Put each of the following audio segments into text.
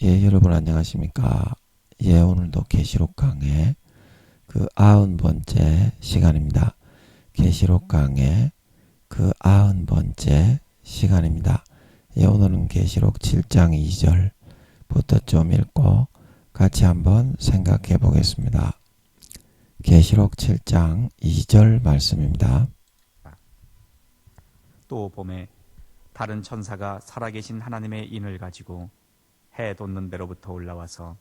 예, 여러분 안녕하십니까? 예, 오늘도 계시록 강의 그 90번째 시간입니다. 계시록 강의 그 90번째 시간입니다. 예, 오늘은 계시록 7장 2절부터 좀 읽고 같이 한번 생각해 보겠습니다. 계시록 7장 2절 말씀입니다. 또 봄에 다른 천사가 살아계신 하나님의 인을 가지고 해 돋는 데로부터 올라와서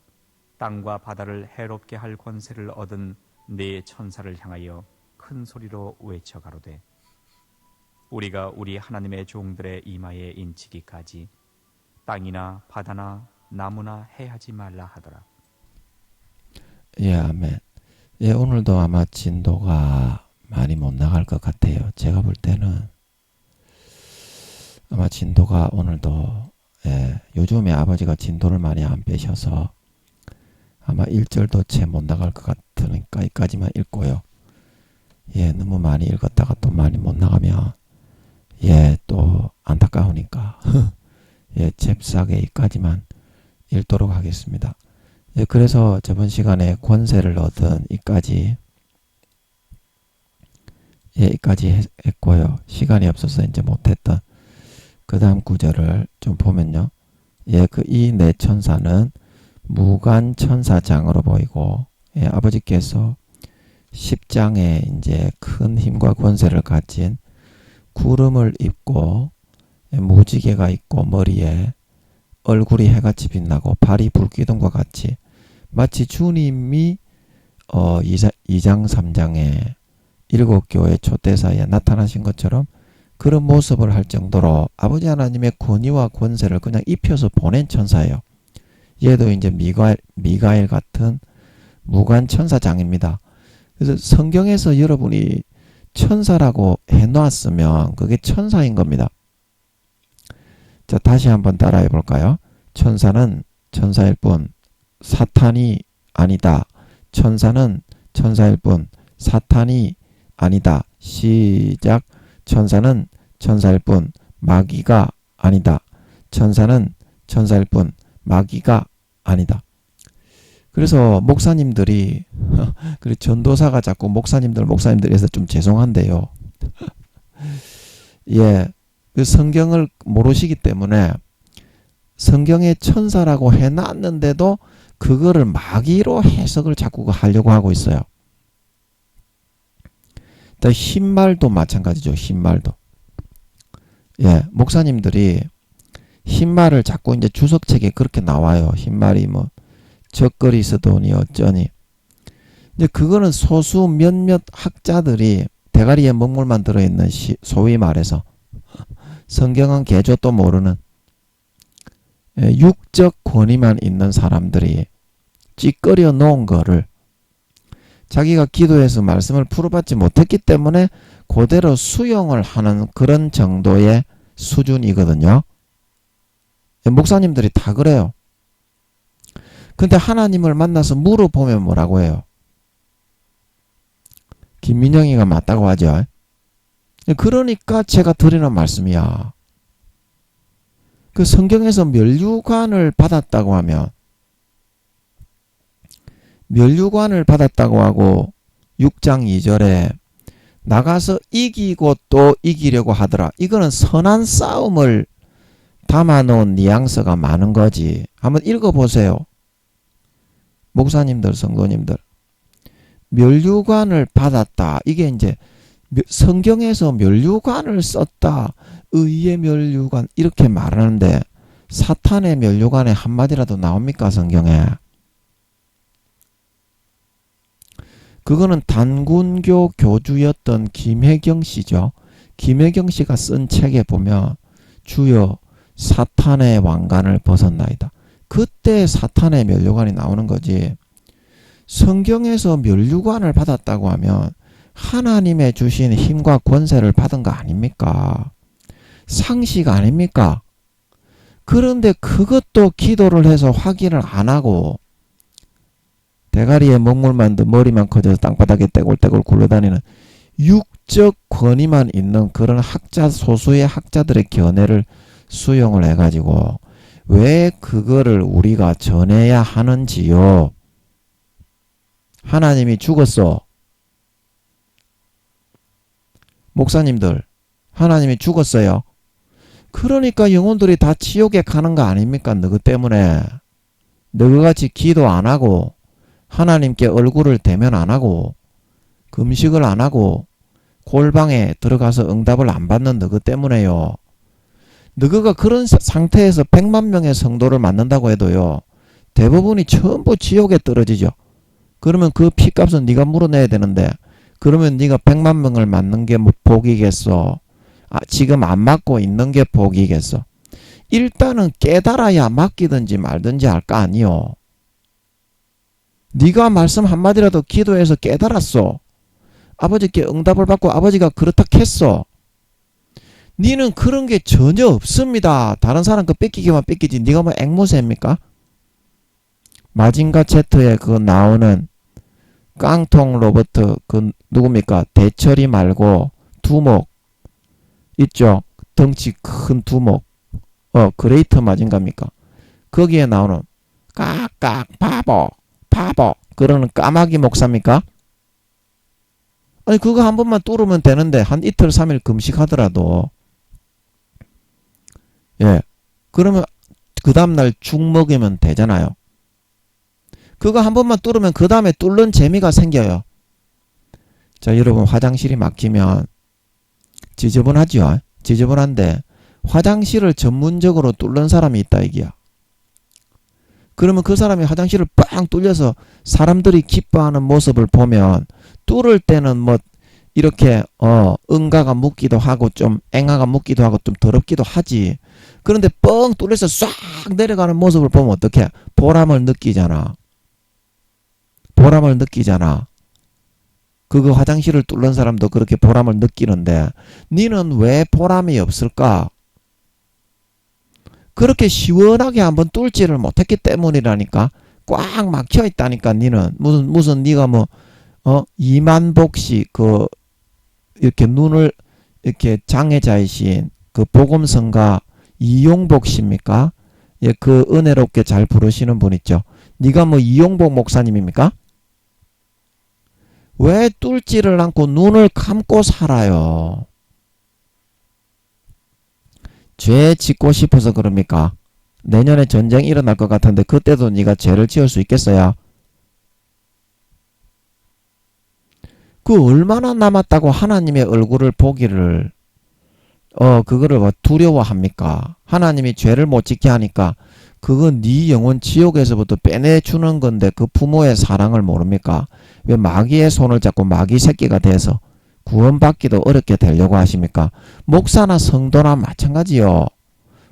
땅과 바다를 해롭게 할 권세를 얻은 네 천사를 향하여 큰 소리로 외쳐 가로되 우리가 우리 하나님의 종들의 이마에 인치기까지 땅이나 바다나 나무나 해하지 말라 하더라. 예, 아멘. 예, 오늘도 아마 진도가 많이 못 나갈 것 같아요. 제가 볼 때는 아마 진도가 오늘도 요즘에 아버지가 진도를 많이 안 빼셔서 아마 1절도 채 못 나갈 것 같으니까 여기까지만 읽고요. 예, 너무 많이 읽었다가 또 많이 못 나가면 또 안타까우니까 잽싸게 여기까지만 읽도록 하겠습니다. 그래서 저번 시간에 권세를 얻은 여기까지 했고요. 시간이 없어서 이제 못했던 그 다음 구절을 좀 보면요. 이 네 천사는 무관 천사장으로 보이고, 아버지께서 십장에 이제 큰 힘과 권세를 가진 구름을 입고, 무지개가 있고, 머리에 얼굴이 해같이 빛나고, 발이 불기둥과 같이, 마치 주님이 2장 3장에 7교회 초대사에 나타나신 것처럼 그런 모습을 할 정도로 아버지 하나님의 권위와 권세를 그냥 입혀서 보낸 천사예요. 얘도 이제 미가엘 같은 무관 천사장입니다. 그래서 성경에서 여러분이 천사라고 해놨으면 그게 천사인 겁니다. 자, 다시 한번 따라해 볼까요? 천사는 천사일 뿐 사탄이 아니다. 천사는 천사일 뿐 사탄이 아니다. 시작. 천사는 천사일 뿐 마귀가 아니다. 천사는 천사일 뿐 마귀가 아니다. 그래서 목사님들이 그래 전도사가 자꾸 목사님들 해서 좀 죄송한데요. 그 성경을 모르시기 때문에 성경에 천사라고 해놨는데도 그거를 마귀로 해석을 자꾸 하려고 하고 있어요. 또 흰말도 마찬가지죠. 흰말도. 목사님들이 흰말을 자꾸 이제 주석책에 그렇게 나와요. 흰말이 뭐 적거리 서더니 어쩌니. 근데 그거는 소수 몇몇 학자들이 대가리에 먹물만 들어있는 소위 말해서 성경은 개조도 모르는 육적 권위만 있는 사람들이 찌꺼려 놓은 거를 자기가 기도해서 말씀을 풀어받지 못했기 때문에 그대로 수용을 하는 그런 정도의 수준이거든요. 목사님들이 다 그래요. 근데 하나님을 만나서 물어보면 뭐라고 해요? 김민영이가 맞다고 하죠. 그러니까 제가 드리는 말씀이야. 그 성경에서 면류관을 받았다고 하면 면류관을 받았다고 하고 6장 2절에 나가서 이기고 또 이기려고 하더라. 이거는 선한 싸움을 담아놓은 뉘앙스가 많은 거지. 한번 읽어보세요. 목사님들, 성도님들. 면류관을 받았다. 이게 이제 성경에서 면류관을 썼다. 의의 면류관 이렇게 말하는데 사탄의 면류관에 한마디라도 나옵니까 성경에? 그거는 단군교 교주였던 김혜경 씨죠. 김혜경 씨가 쓴 책에 보면 주여 사탄의 왕관을 벗었나이다. 그때 사탄의 면류관이 나오는 거지. 성경에서 면류관을 받았다고 하면 하나님의 주신 힘과 권세를 받은 거 아닙니까? 상식 아닙니까? 그런데 그것도 기도를 해서 확인을 안 하고 대가리에 먹물만 더 머리만 커져서 땅바닥에 떼굴떼굴 굴러다니는 육적 권위만 있는 그런 학자 소수의 학자들의 견해를 수용을 해가지고 왜 그거를 우리가 전해야 하는지요? 하나님이 죽었어. 목사님들, 하나님이 죽었어요. 그러니까 영혼들이 다 지옥에 가는 거 아닙니까? 너희 때문에. 너희같이 기도 안 하고 하나님께 얼굴을 대면 안 하고 금식을 안 하고 골방에 들어가서 응답을 안 받는 너희 때문에요. 너희가 그런 상태에서 100만 명의 성도를 만난다고 해도요. 대부분이 전부 지옥에 떨어지죠. 그러면 그 피값은 네가 물어내야 되는데 그러면 네가 100만 명을 맞는 게 뭐 복이겠어? 지금 안 맞고 있는 게 복이겠어? 일단은 깨달아야 맡기든지 말든지 할 거 아니요. 네가 말씀 한마디라도 기도해서 깨달았어. 아버지께 응답을 받고 아버지가 그렇다 했어. 니는 그런 게 전혀 없습니다. 다른 사람 거 뺏기기만 뺏기지. 네가 뭐 앵무새입니까? 마징가 제트에 그 나오는 깡통 로버트 그 누굽니까? 대철이 말고 두목 있죠? 덩치 큰 두목. 그레이터 마징가입니까? 거기에 나오는 깍깍 바보 바보 그러는 까마귀 목사입니까? 아니 그거 한 번만 뚫으면 되는데 한 이틀 3일 금식하더라도 예 그러면 그 다음날 죽 먹이면 되잖아요. 그거 한 번만 뚫으면 그 다음에 뚫는 재미가 생겨요. 자 여러분 화장실이 막히면 지저분하죠. 지저분한데 화장실을 전문적으로 뚫는 사람이 있다 이기야. 그러면 그 사람이 화장실을 빵 뚫려서 사람들이 기뻐하는 모습을 보면 뚫을 때는 뭐 이렇게 응가가 묻기도 하고 좀 앵아가 묻기도 하고 좀 더럽기도 하지. 그런데 뻥 뚫려서 싹 내려가는 모습을 보면 어떻게? 보람을 느끼잖아. 보람을 느끼잖아. 그거 화장실을 뚫는 사람도 그렇게 보람을 느끼는데 니는 왜 보람이 없을까? 그렇게 시원하게 한번 뚫지를 못했기 때문이라니까. 꽉 막혀 있다니까. 니는 무슨 니가 뭐 이만복씨 그 이렇게 눈을 이렇게 장애자이신 그 복음성가 이용복씨입니까? 예, 그 은혜롭게 잘 부르시는 분 있죠. 니가 뭐 이용복 목사님입니까? 왜 뚫지를 않고 눈을 감고 살아요? 죄 짓고 싶어서 그럽니까? 내년에 전쟁 일어날 것 같은데 그때도 네가 죄를 지을 수 있겠어요? 그 얼마나 남았다고 하나님의 얼굴을 보기를 그거를 뭐 두려워합니까? 하나님이 죄를 못 짓게 하니까 그건 네 영혼 지옥에서부터 빼내주는 건데 그 부모의 사랑을 모릅니까? 왜 마귀의 손을 잡고 마귀 새끼가 돼서 구원받기도 어렵게 되려고 하십니까? 목사나 성도나 마찬가지요.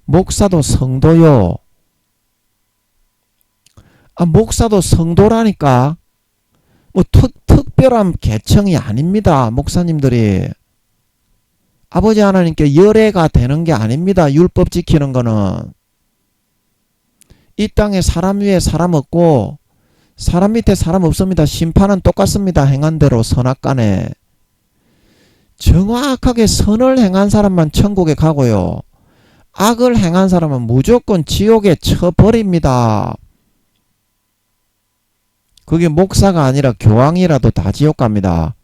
목사도 성도요. 목사도 성도라니까. 뭐 특별한 계층이 아닙니다. 목사님들이. 아버지 하나님께 열애가 되는 게 아닙니다. 율법 지키는 거는. 이 땅에 사람 위에 사람 없고 사람 밑에 사람 없습니다. 심판은 똑같습니다. 행한 대로 선악간에. 정확하게 선을 행한 사람만 천국에 가고요. 악을 행한 사람은 무조건 지옥에 쳐버립니다. 그게 목사가 아니라 교황이라도 다 지옥 갑니다.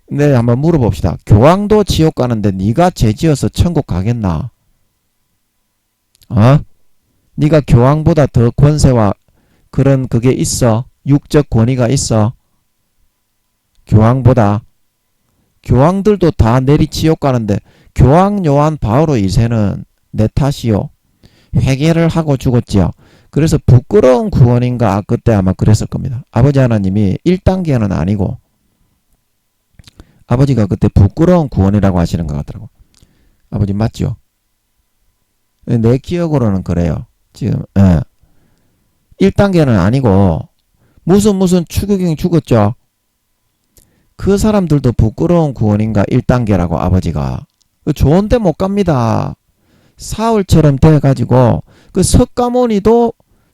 근데 한번 물어봅시다. 교황도 지옥 가는데 네가 죄지어서 천국 가겠나? 네가 교황보다 더 권세와 그런 그게 있어? 육적 권위가 있어? 교황보다? 교황들도 다 내리 지옥 가는데 교황 요한 바오로 2세는 내 탓이요. 회개를 하고 죽었지요. 그래서 부끄러운 구원인가 그때 아마 그랬을 겁니다. 아버지 하나님이 1단계는 아니고 아버지가 그때 부끄러운 구원이라고 하시는 것 같더라고. 아버지 맞죠? 내 기억으로는 그래요. 지금 1단계는 아니고 무슨 추격경 죽었죠. 그 사람들도 부끄러운 구원인가 1단계라고 아버지가. 좋은데 못 갑니다. 사울처럼 돼가지고 그 석가모니도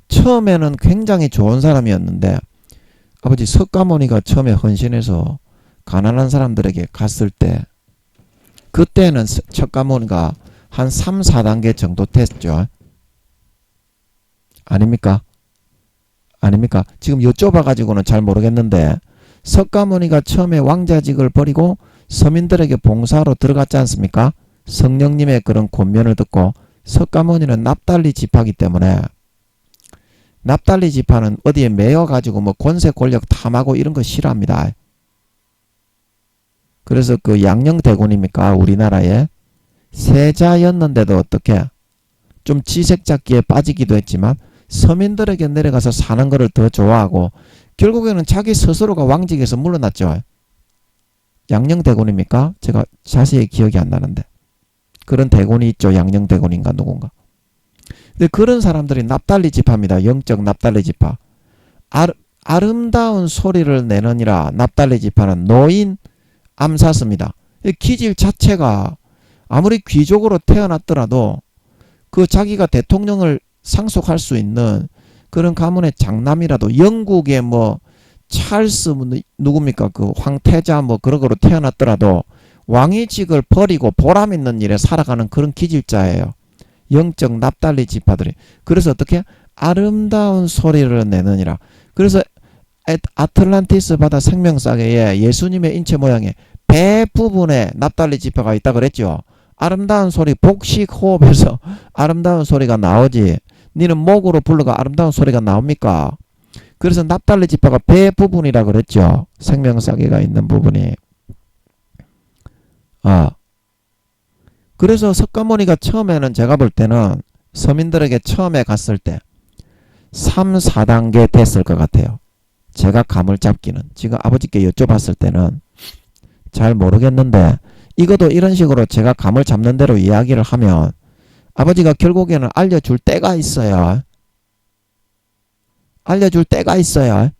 처음에는 굉장히 좋은 사람이었는데 아버지 석가모니가 처음에 헌신해서 가난한 사람들에게 갔을 때 그때는 석가모니가 한 3, 4단계 정도 됐죠. 아닙니까? 아닙니까? 지금 여쭤봐가지고는 잘 모르겠는데 석가모니가 처음에 왕자직을 버리고 서민들에게 봉사로 들어갔지 않습니까? 성령님의 그런 권면을 듣고 석가모니는 납달리 지파이기 때문에 납달리 지파는 어디에 매여가지고 뭐 권세 권력 탐하고 이런 거 싫어합니다. 그래서 그 양녕대군입니까? 우리나라에 세자였는데도 어떻게 좀 지색잡기에 빠지기도 했지만 서민들에게 내려가서 사는 것을 더 좋아하고 결국에는 자기 스스로가 왕직에서 물러났죠. 양녕대군입니까? 제가 자세히 기억이 안 나는데 그런 대군이 있죠. 양녕대군인가 누군가. 근데 그런 사람들이 납달리 지파입니다. 영적 납달리 지파. 아름다운 소리를 내느니라 납달리 지파는 노인 암사스입니다. 기질 자체가 아무리 귀족으로 태어났더라도 그 자기가 대통령을 상속할 수 있는 그런 가문의 장남이라도 영국의 뭐 찰스 누굽니까 그 황태자 뭐 그런 거로 태어났더라도 왕위직을 버리고 보람 있는 일에 살아가는 그런 기질자예요. 영적 납달리 지파들이. 그래서 어떻게 아름다운 소리를 내느니라. 그래서 아틀란티스 바다 생명사계에 예수님의 인체 모양에 배 부분에 납달리 지파가 있다 그랬죠. 아름다운 소리 복식 호흡에서 아름다운 소리가 나오지. 니는 목으로 불러가 아름다운 소리가 나옵니까? 그래서 납달리 지파가 배 부분이라 그랬죠. 생명사계가 있는 부분이. 그래서 석가모니가 처음에는 제가 볼 때는 서민들에게 처음에 갔을 때 3, 4단계 됐을 것 같아요. 제가 감을 잡기는. 지금 아버지께 여쭤봤을 때는 잘 모르겠는데 이것도 이런 식으로 제가 감을 잡는 대로 이야기를 하면 아버지가 결국에는 알려줄 때가 있어요. 알려줄 때가 있어요.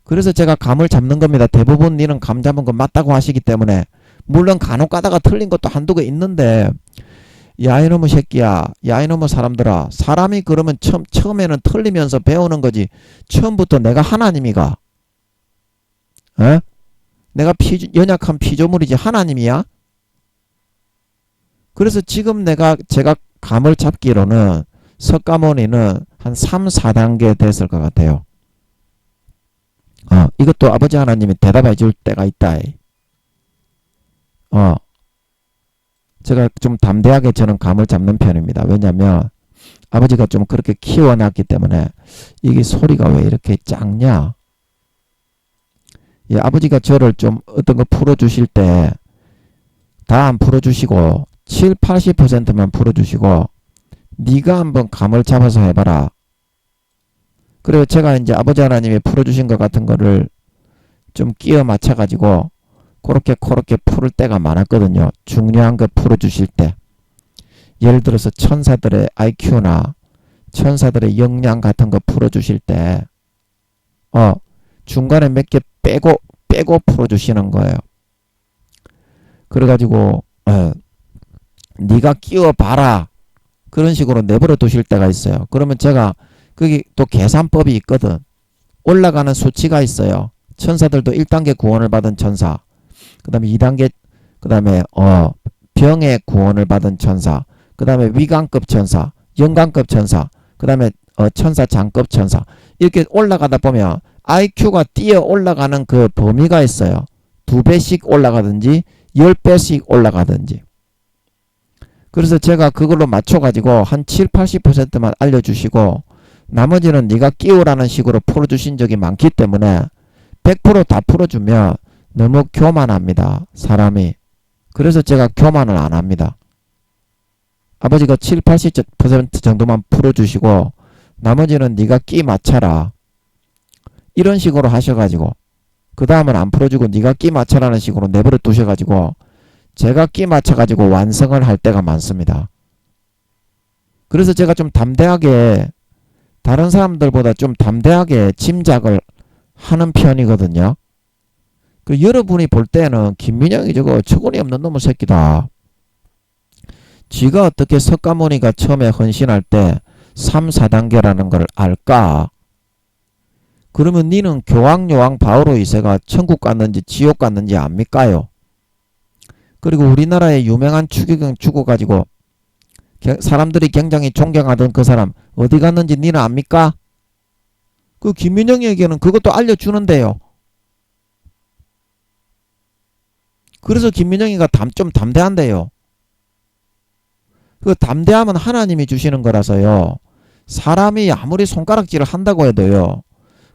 그래서 제가 감을 잡는 겁니다. 대부분 니는 감 잡은 거 맞다고 하시기 때문에 물론 간혹 가다가 틀린 것도 한두 개 있는데 야 이놈의 새끼야 야 이놈의 사람들아 사람이 그러면 처음에는 틀리면서 배우는 거지 처음부터 내가 하나님이가 에? 내가 연약한 피조물이지 하나님이야? 그래서 지금 제가 감을 잡기로는 석가모니는 한 3, 4단계 됐을 것 같아요. 이것도 아버지 하나님이 대답해 줄 때가 있다. 제가 좀 담대하게 저는 감을 잡는 편입니다. 왜냐면 아버지가 좀 그렇게 키워놨기 때문에 이게 소리가 왜 이렇게 작냐? 예, 아버지가 저를 좀 어떤 거 풀어주실 때 다 안 풀어주시고 7, 80%만 풀어주시고 네가 한번 감을 잡아서 해봐라. 그리고 제가 이제 아버지 하나님이 풀어주신 것 같은 거를 좀 끼워 맞춰가지고 그렇게 풀을 때가 많았거든요. 중요한 거 풀어주실 때. 예를 들어서 천사들의 IQ나 천사들의 역량 같은 거 풀어주실 때 중간에 몇 개 빼고 풀어주시는 거예요. 그래가지고 네가 끼워봐라. 그런 식으로 내버려 두실 때가 있어요. 그러면 제가 거기 또 계산법이 있거든. 올라가는 수치가 있어요. 천사들도 1단계 구원을 받은 천사, 그 다음에 2단계, 그 다음에 병의 구원을 받은 천사, 그 다음에 위관급 천사, 영관급 천사, 그 다음에 천사 장급 천사, 이렇게 올라가다 보면 IQ가 뛰어 올라가는 그 범위가 있어요. 2배씩 올라가든지 10배씩 올라가든지. 그래서 제가 그걸로 맞춰가지고 한 7, 80%만 알려주시고 나머지는 네가 끼우라는 식으로 풀어주신 적이 많기 때문에 100% 다 풀어주면 너무 교만합니다. 사람이. 그래서 제가 교만을 안 합니다. 아버지가 7, 80% 정도만 풀어주시고 나머지는 네가 끼 맞춰라. 이런 식으로 하셔가지고 그 다음은 안 풀어주고 네가 끼 맞춰라는 식으로 내버려 두셔가지고 제가 끼 맞춰가지고 완성을 할 때가 많습니다. 그래서 제가 좀 담대하게 다른 사람들보다 좀 담대하게 짐작을 하는 편이거든요. 그 여러분이 볼 때는 김민영이 저거 처구니 없는 놈의 새끼다. 쥐가 어떻게 석가모니가 처음에 헌신할 때 3, 4단계라는 걸 알까? 그러면 니는 교황 요한 바오로 2세가 천국 갔는지 지옥 갔는지 압니까요? 그리고 우리나라의 유명한 추기경 죽어가지고 사람들이 굉장히 존경하던 그 사람 어디 갔는지 니는 압니까? 그 김민영에게는 그것도 알려주는데요. 그래서 김민영이가 좀 담대한데요. 그 담대함은 하나님이 주시는 거라서요. 사람이 아무리 손가락질을 한다고 해도요.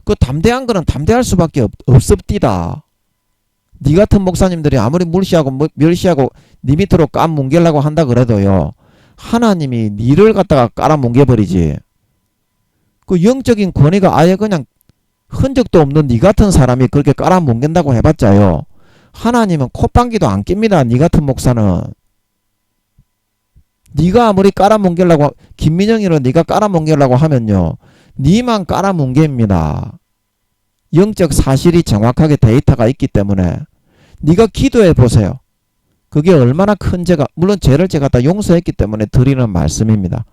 그 담대한 거는 담대할 수밖에 없습디다. 니 같은 목사님들이 아무리 무시하고 멸시하고 니 밑으로 까뭉개려고 한다 그래도요. 하나님이 니를 갖다가 깔아뭉개버리지. 그 영적인 권위가 아예 그냥 흔적도 없는 니 같은 사람이 그렇게 깔아뭉갠다고 해봤자요. 하나님은 콧방귀도 안 낍니다. 니 같은 목사는. 니가 아무리 깔아뭉개려고 김민영이를 니가 깔아뭉개려고 하면요. 니만 깔아뭉갭니다. 영적 사실이 정확하게 데이터가 있기 때문에 니가 기도해 보세요. 그게 얼마나 큰 죄가 물론 죄를 제가 다 용서했기 때문에 드리는 말씀입니다.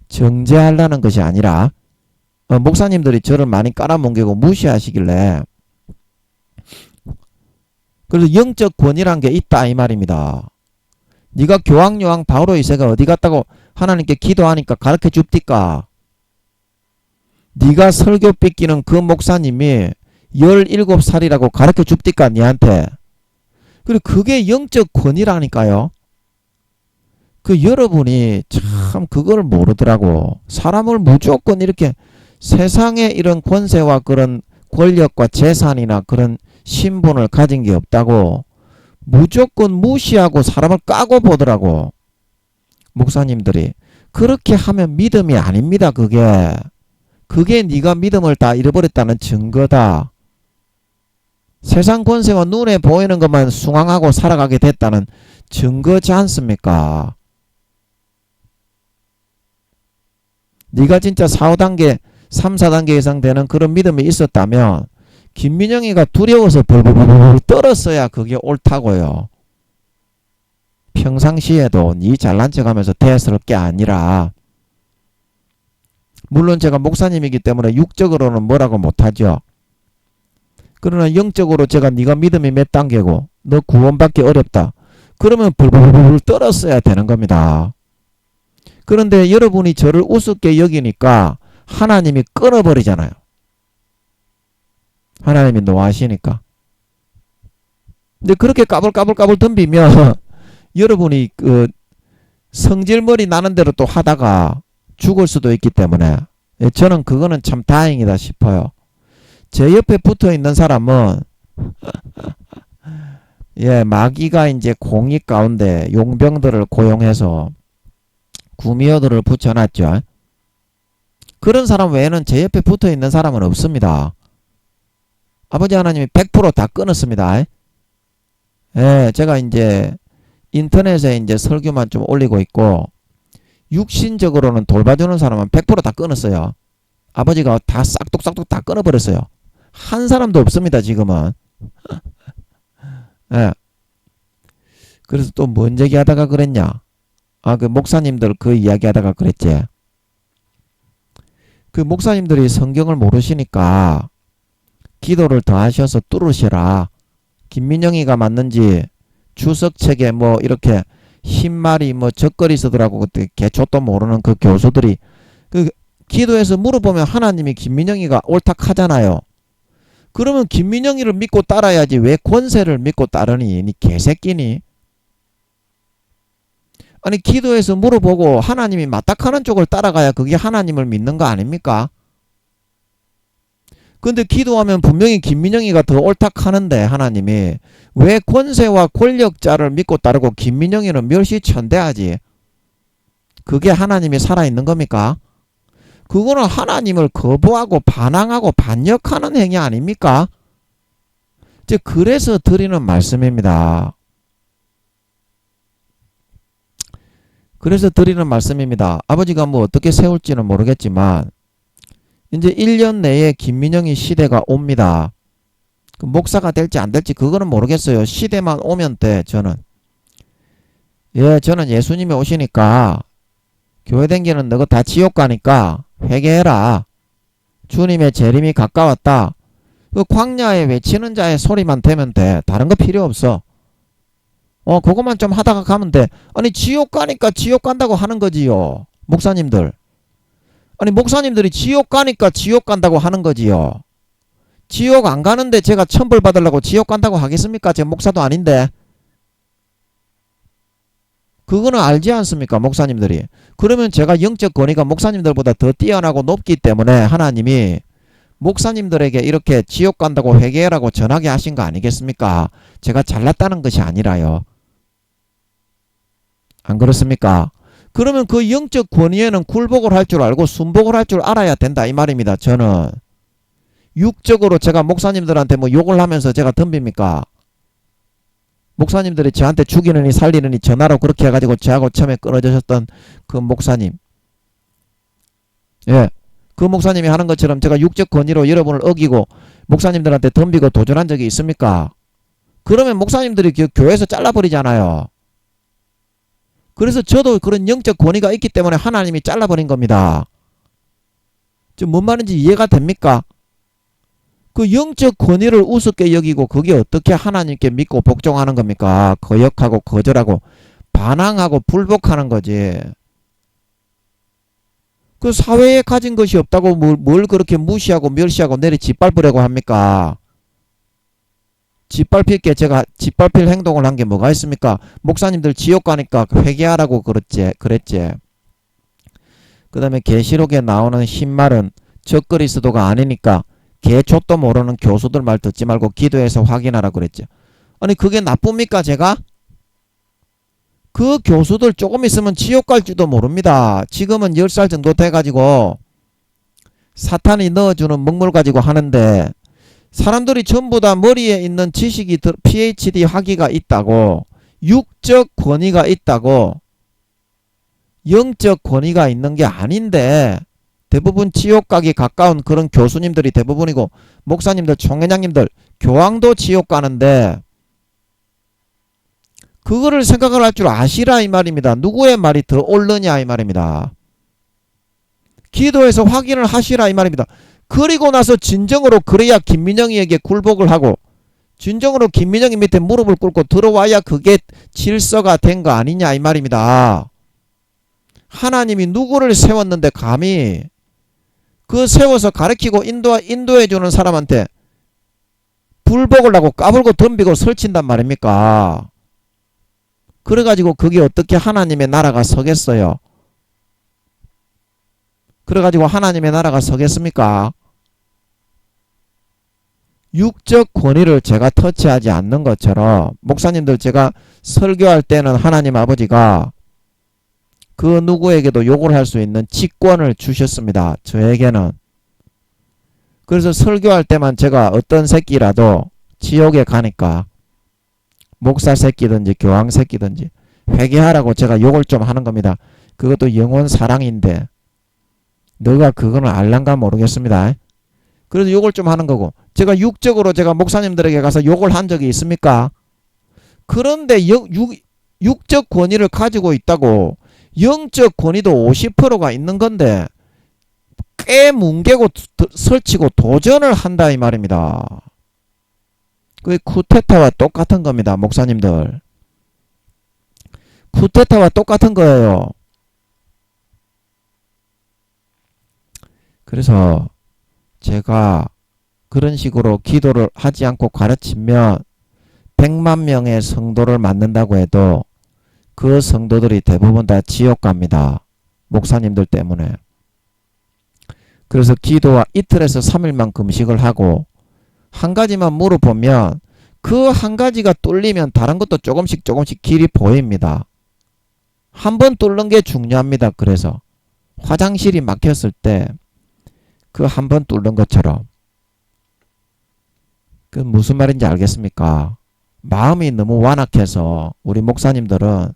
정죄하려는 것이 아니라 목사님들이 저를 많이 깔아뭉개고 무시하시길래 그래서 영적 권위란 게 있다 이 말입니다. 네가 교황요한 바오로 2세가 어디 갔다고 하나님께 기도하니까 가르쳐 줍디까? 네가 설교 삐끼는 그 목사님이 17살이라고 가르쳐 줍디까 니한테? 그리고 그게 영적 권위라니까요. 그 여러분이 참 그걸 모르더라고. 사람을 무조건 이렇게 세상에 이런 권세와 그런 권력과 재산이나 그런 신분을 가진 게 없다고 무조건 무시하고 사람을 까고 보더라고. 목사님들이. 그렇게 하면 믿음이 아닙니다. 그게 네가 믿음을 다 잃어버렸다는 증거다. 세상 권세와 눈에 보이는 것만 숭앙하고 살아가게 됐다는 증거지 않습니까? 네가 진짜 4, 5단계 3, 4단계 이상 되는 그런 믿음이 있었다면 김민영이가 두려워서 벌벌벌 떨었어야 그게 옳다고요. 평상시에도 네 잘난 척하면서 대스러울 게 아니라 물론 제가 목사님이기 때문에 육적으로는 뭐라고 못하죠. 그러나 영적으로 제가 네가 믿음이 몇 단계고 너 구원받기 어렵다. 그러면 벌벌벌 떨었어야 되는 겁니다. 그런데 여러분이 저를 우습게 여기니까 하나님이 끊어버리잖아요. 하나님이 노하시니까. 근데 그렇게 까불까불 덤비면 여러분이 그 성질머리 나는 대로 또 하다가 죽을 수도 있기 때문에 저는 그거는 참 다행이다 싶어요. 제 옆에 붙어 있는 사람은 마귀가 이제 공익 가운데 용병들을 고용해서 구미호들을 붙여놨죠. 그런 사람 외에는 제 옆에 붙어 있는 사람은 없습니다. 아버지 하나님이 100% 다 끊었습니다. 제가 이제 인터넷에 이제 설교만 좀 올리고 있고 육신적으로는 돌봐주는 사람은 100% 다 끊었어요. 아버지가 다 싹둑싹둑 다 끊어버렸어요. 한 사람도 없습니다. 지금은. 그래서 또 뭔 얘기하다가 그랬냐? 그 목사님들 그 이야기하다가 그랬지. 그 목사님들이 성경을 모르시니까 기도를 더 하셔서 뚫으시라. 김민영이가 맞는지 주석책에 뭐 이렇게 흰말이 뭐 적거리 쓰더라고. 그때 개초도 모르는 그 교수들이 그 기도해서 물어보면 하나님이 김민영이가 옳다하잖아요. 그러면 김민영이를 믿고 따라야지 왜 권세를 믿고 따르니? 니 개새끼니? 아니 기도해서 물어보고 하나님이 맞닥하는 쪽을 따라가야 그게 하나님을 믿는 거 아닙니까? 근데 기도하면 분명히 김민영이가 더 옳다하는데 하나님이 왜 권세와 권력자를 믿고 따르고 김민영이는 멸시천대하지? 그게 하나님이 살아있는 겁니까? 그거는 하나님을 거부하고 반항하고 반역하는 행위 아닙니까? 이제 그래서 드리는 말씀입니다. 그래서 드리는 말씀입니다. 아버지가 뭐 어떻게 세울지는 모르겠지만 이제 1년 내에 김민영이 시대가 옵니다. 그 목사가 될지 안 될지 그거는 모르겠어요. 시대만 오면 돼. 저는 예수님이 오시니까 교회 댕기는 너가 다 지옥 가니까 회개해라. 주님의 재림이 가까웠다. 그 광야에 외치는 자의 소리만 되면 돼. 다른 거 필요 없어. 그것만 좀 하다가 가면 돼. 아니 지옥 가니까 지옥 간다고 하는 거지요. 목사님들. 아니 목사님들이 지옥 가니까 지옥 간다고 하는 거지요. 지옥 안 가는데 제가 천벌 받으려고 지옥 간다고 하겠습니까? 제가 목사도 아닌데. 그거는 알지 않습니까? 목사님들이. 그러면 제가 영적 권위가 목사님들보다 더 뛰어나고 높기 때문에 하나님이 목사님들에게 이렇게 지옥 간다고 회개하라고 전하게 하신 거 아니겠습니까? 제가 잘났다는 것이 아니라요. 안 그렇습니까? 그러면 그 영적 권위에는 굴복을 할 줄 알고 순복을 할 줄 알아야 된다 이 말입니다. 저는 육적으로 제가 목사님들한테 뭐 욕을 하면서 제가 덤빕니까? 목사님들이 저한테 죽이느니 살리느니 전화로 그렇게 해가지고 저하고 처음에 끊어지셨던 그 목사님, 예, 그 목사님이 하는 것처럼 제가 육적 권위로 여러분을 어기고 목사님들한테 덤비고 도전한 적이 있습니까? 그러면 목사님들이 그 교회에서 잘라버리잖아요. 그래서 저도 그런 영적 권위가 있기 때문에 하나님이 잘라버린 겁니다. 지금 뭔 말인지 이해가 됩니까? 그 영적 권위를 우습게 여기고 그게 어떻게 하나님께 믿고 복종하는 겁니까? 거역하고 거절하고 반항하고 불복하는 거지. 그 사회에 가진 것이 없다고 뭘 그렇게 무시하고 멸시하고 내리 짓밟으려고 합니까? 짓밟힐게 제가 짓밟힐 행동을 한 게 뭐가 있습니까? 목사님들 지옥 가니까 회개하라고 그랬지. 그 다음에 계시록에 나오는 흰말은 적그리스도가 아니니까 개족도 모르는 교수들 말 듣지 말고 기도해서 확인하라 그랬죠. 아니 그게 나쁩니까 제가? 그 교수들 조금 있으면 지옥 갈지도 모릅니다. 지금은 10살 정도 돼가지고 사탄이 넣어주는 먹물 가지고 하는데 사람들이 전부 다 머리에 있는 지식이 PhD 학위가 있다고 육적 권위가 있다고 영적 권위가 있는 게 아닌데 대부분 지옥 가기 가까운 그런 교수님들이 대부분이고 목사님들 총회장님들 교황도 지옥 가는데 그거를 생각을 할 줄 아시라 이 말입니다. 누구의 말이 더 옳느냐 이 말입니다. 기도해서 확인을 하시라 이 말입니다. 그리고 나서 진정으로 그래야 김민영이에게 굴복을 하고 진정으로 김민영이 밑에 무릎을 꿇고 들어와야 그게 질서가 된 거 아니냐 이 말입니다. 하나님이 누구를 세웠는데 감히 그 세워서 가르치고 인도해주는 사람한테 불복을 하고 까불고 덤비고 설친단 말입니까? 그래가지고 그게 어떻게 하나님의 나라가 서겠어요? 그래가지고 하나님의 나라가 서겠습니까? 육적 권위를 제가 터치하지 않는 것처럼 목사님들 제가 설교할 때는 하나님 아버지가 그 누구에게도 욕을 할 수 있는 직권을 주셨습니다. 저에게는. 그래서 설교할 때만 제가 어떤 새끼라도 지옥에 가니까 목사 새끼든지 교황 새끼든지 회개하라고 제가 욕을 좀 하는 겁니다. 그것도 영혼 사랑인데 너가 그거는 알란가 모르겠습니다. 그래서 욕을 좀 하는 거고 제가 육적으로 제가 목사님들에게 가서 욕을 한 적이 있습니까? 그런데 육적 권위를 가지고 있다고 영적 권위도 50%가 있는 건데 뭉개고 설치고 도전을 한다 이 말입니다. 그게 쿠데타와 똑같은 겁니다. 목사님들. 쿠데타와 똑같은 거예요. 그래서 제가 그런 식으로 기도를 하지 않고 가르치면 100만 명의 성도를 만든다고 해도 그 성도들이 대부분 다 지옥 갑니다. 목사님들 때문에. 그래서 기도와 이틀에서 3일만 금식을 하고 한 가지만 물어보면 그 한 가지가 뚫리면 다른 것도 조금씩 길이 보입니다. 한 번 뚫는 게 중요합니다. 그래서 화장실이 막혔을 때 그 한 번 뚫는 것처럼 그 무슨 말인지 알겠습니까? 마음이 너무 완악해서 우리 목사님들은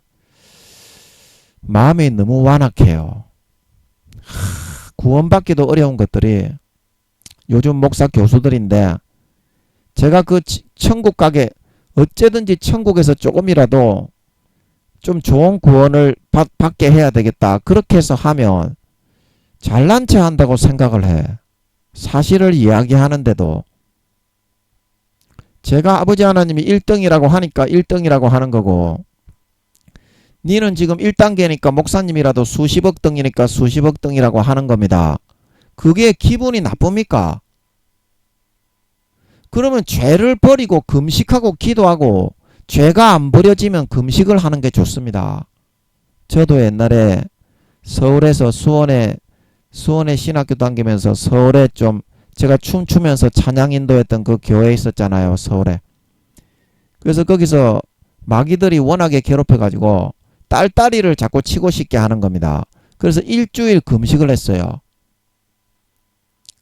마음이 너무 완악해요. 구원받기도 어려운 것들이 요즘 목사 교수들인데 제가 그 천국 가게 어째든지 천국에서 조금이라도 좀 좋은 구원을 받게 해야 되겠다. 그렇게 해서 하면 잘난 체 한다고 생각을 해. 사실을 이야기하는데도 제가 아버지 하나님이 1등이라고 하니까 1등이라고 하는 거고, 니는 지금 1단계니까 목사님이라도 수십억 등이니까 수십억 등이라고 하는 겁니다. 그게 기분이 나쁩니까? 그러면 죄를 버리고 금식하고 기도하고 죄가 안 버려지면 금식을 하는 게 좋습니다. 저도 옛날에 서울에서 수원에 신학교 다니면서 서울에 좀 제가 춤추면서 찬양 인도했던 그 교회에 있었잖아요. 서울에. 그래서 거기서 마귀들이 워낙에 괴롭혀가지고 딸딸이를 자꾸 치고 싶게 하는 겁니다. 그래서 일주일 금식을 했어요.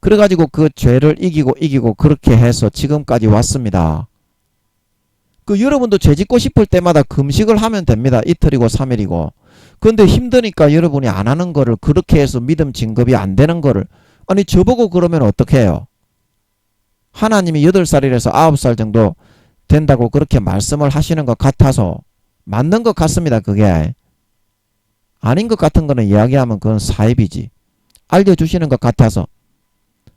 그래가지고 그 죄를 이기고 그렇게 해서 지금까지 왔습니다. 그 여러분도 죄 짓고 싶을 때마다 금식을 하면 됩니다. 이틀이고 3일이고. 근데 힘드니까 여러분이 안 하는 거를 그렇게 해서 믿음 진급이 안 되는 거를 아니 저보고 그러면 어떻게 해요? 하나님이 8살이라서 9살 정도 된다고 그렇게 말씀을 하시는 것 같아서 맞는 것 같습니다. 그게 아닌 것 같은 거는 이야기하면 그건 사입이지. 알려주시는 것 같아서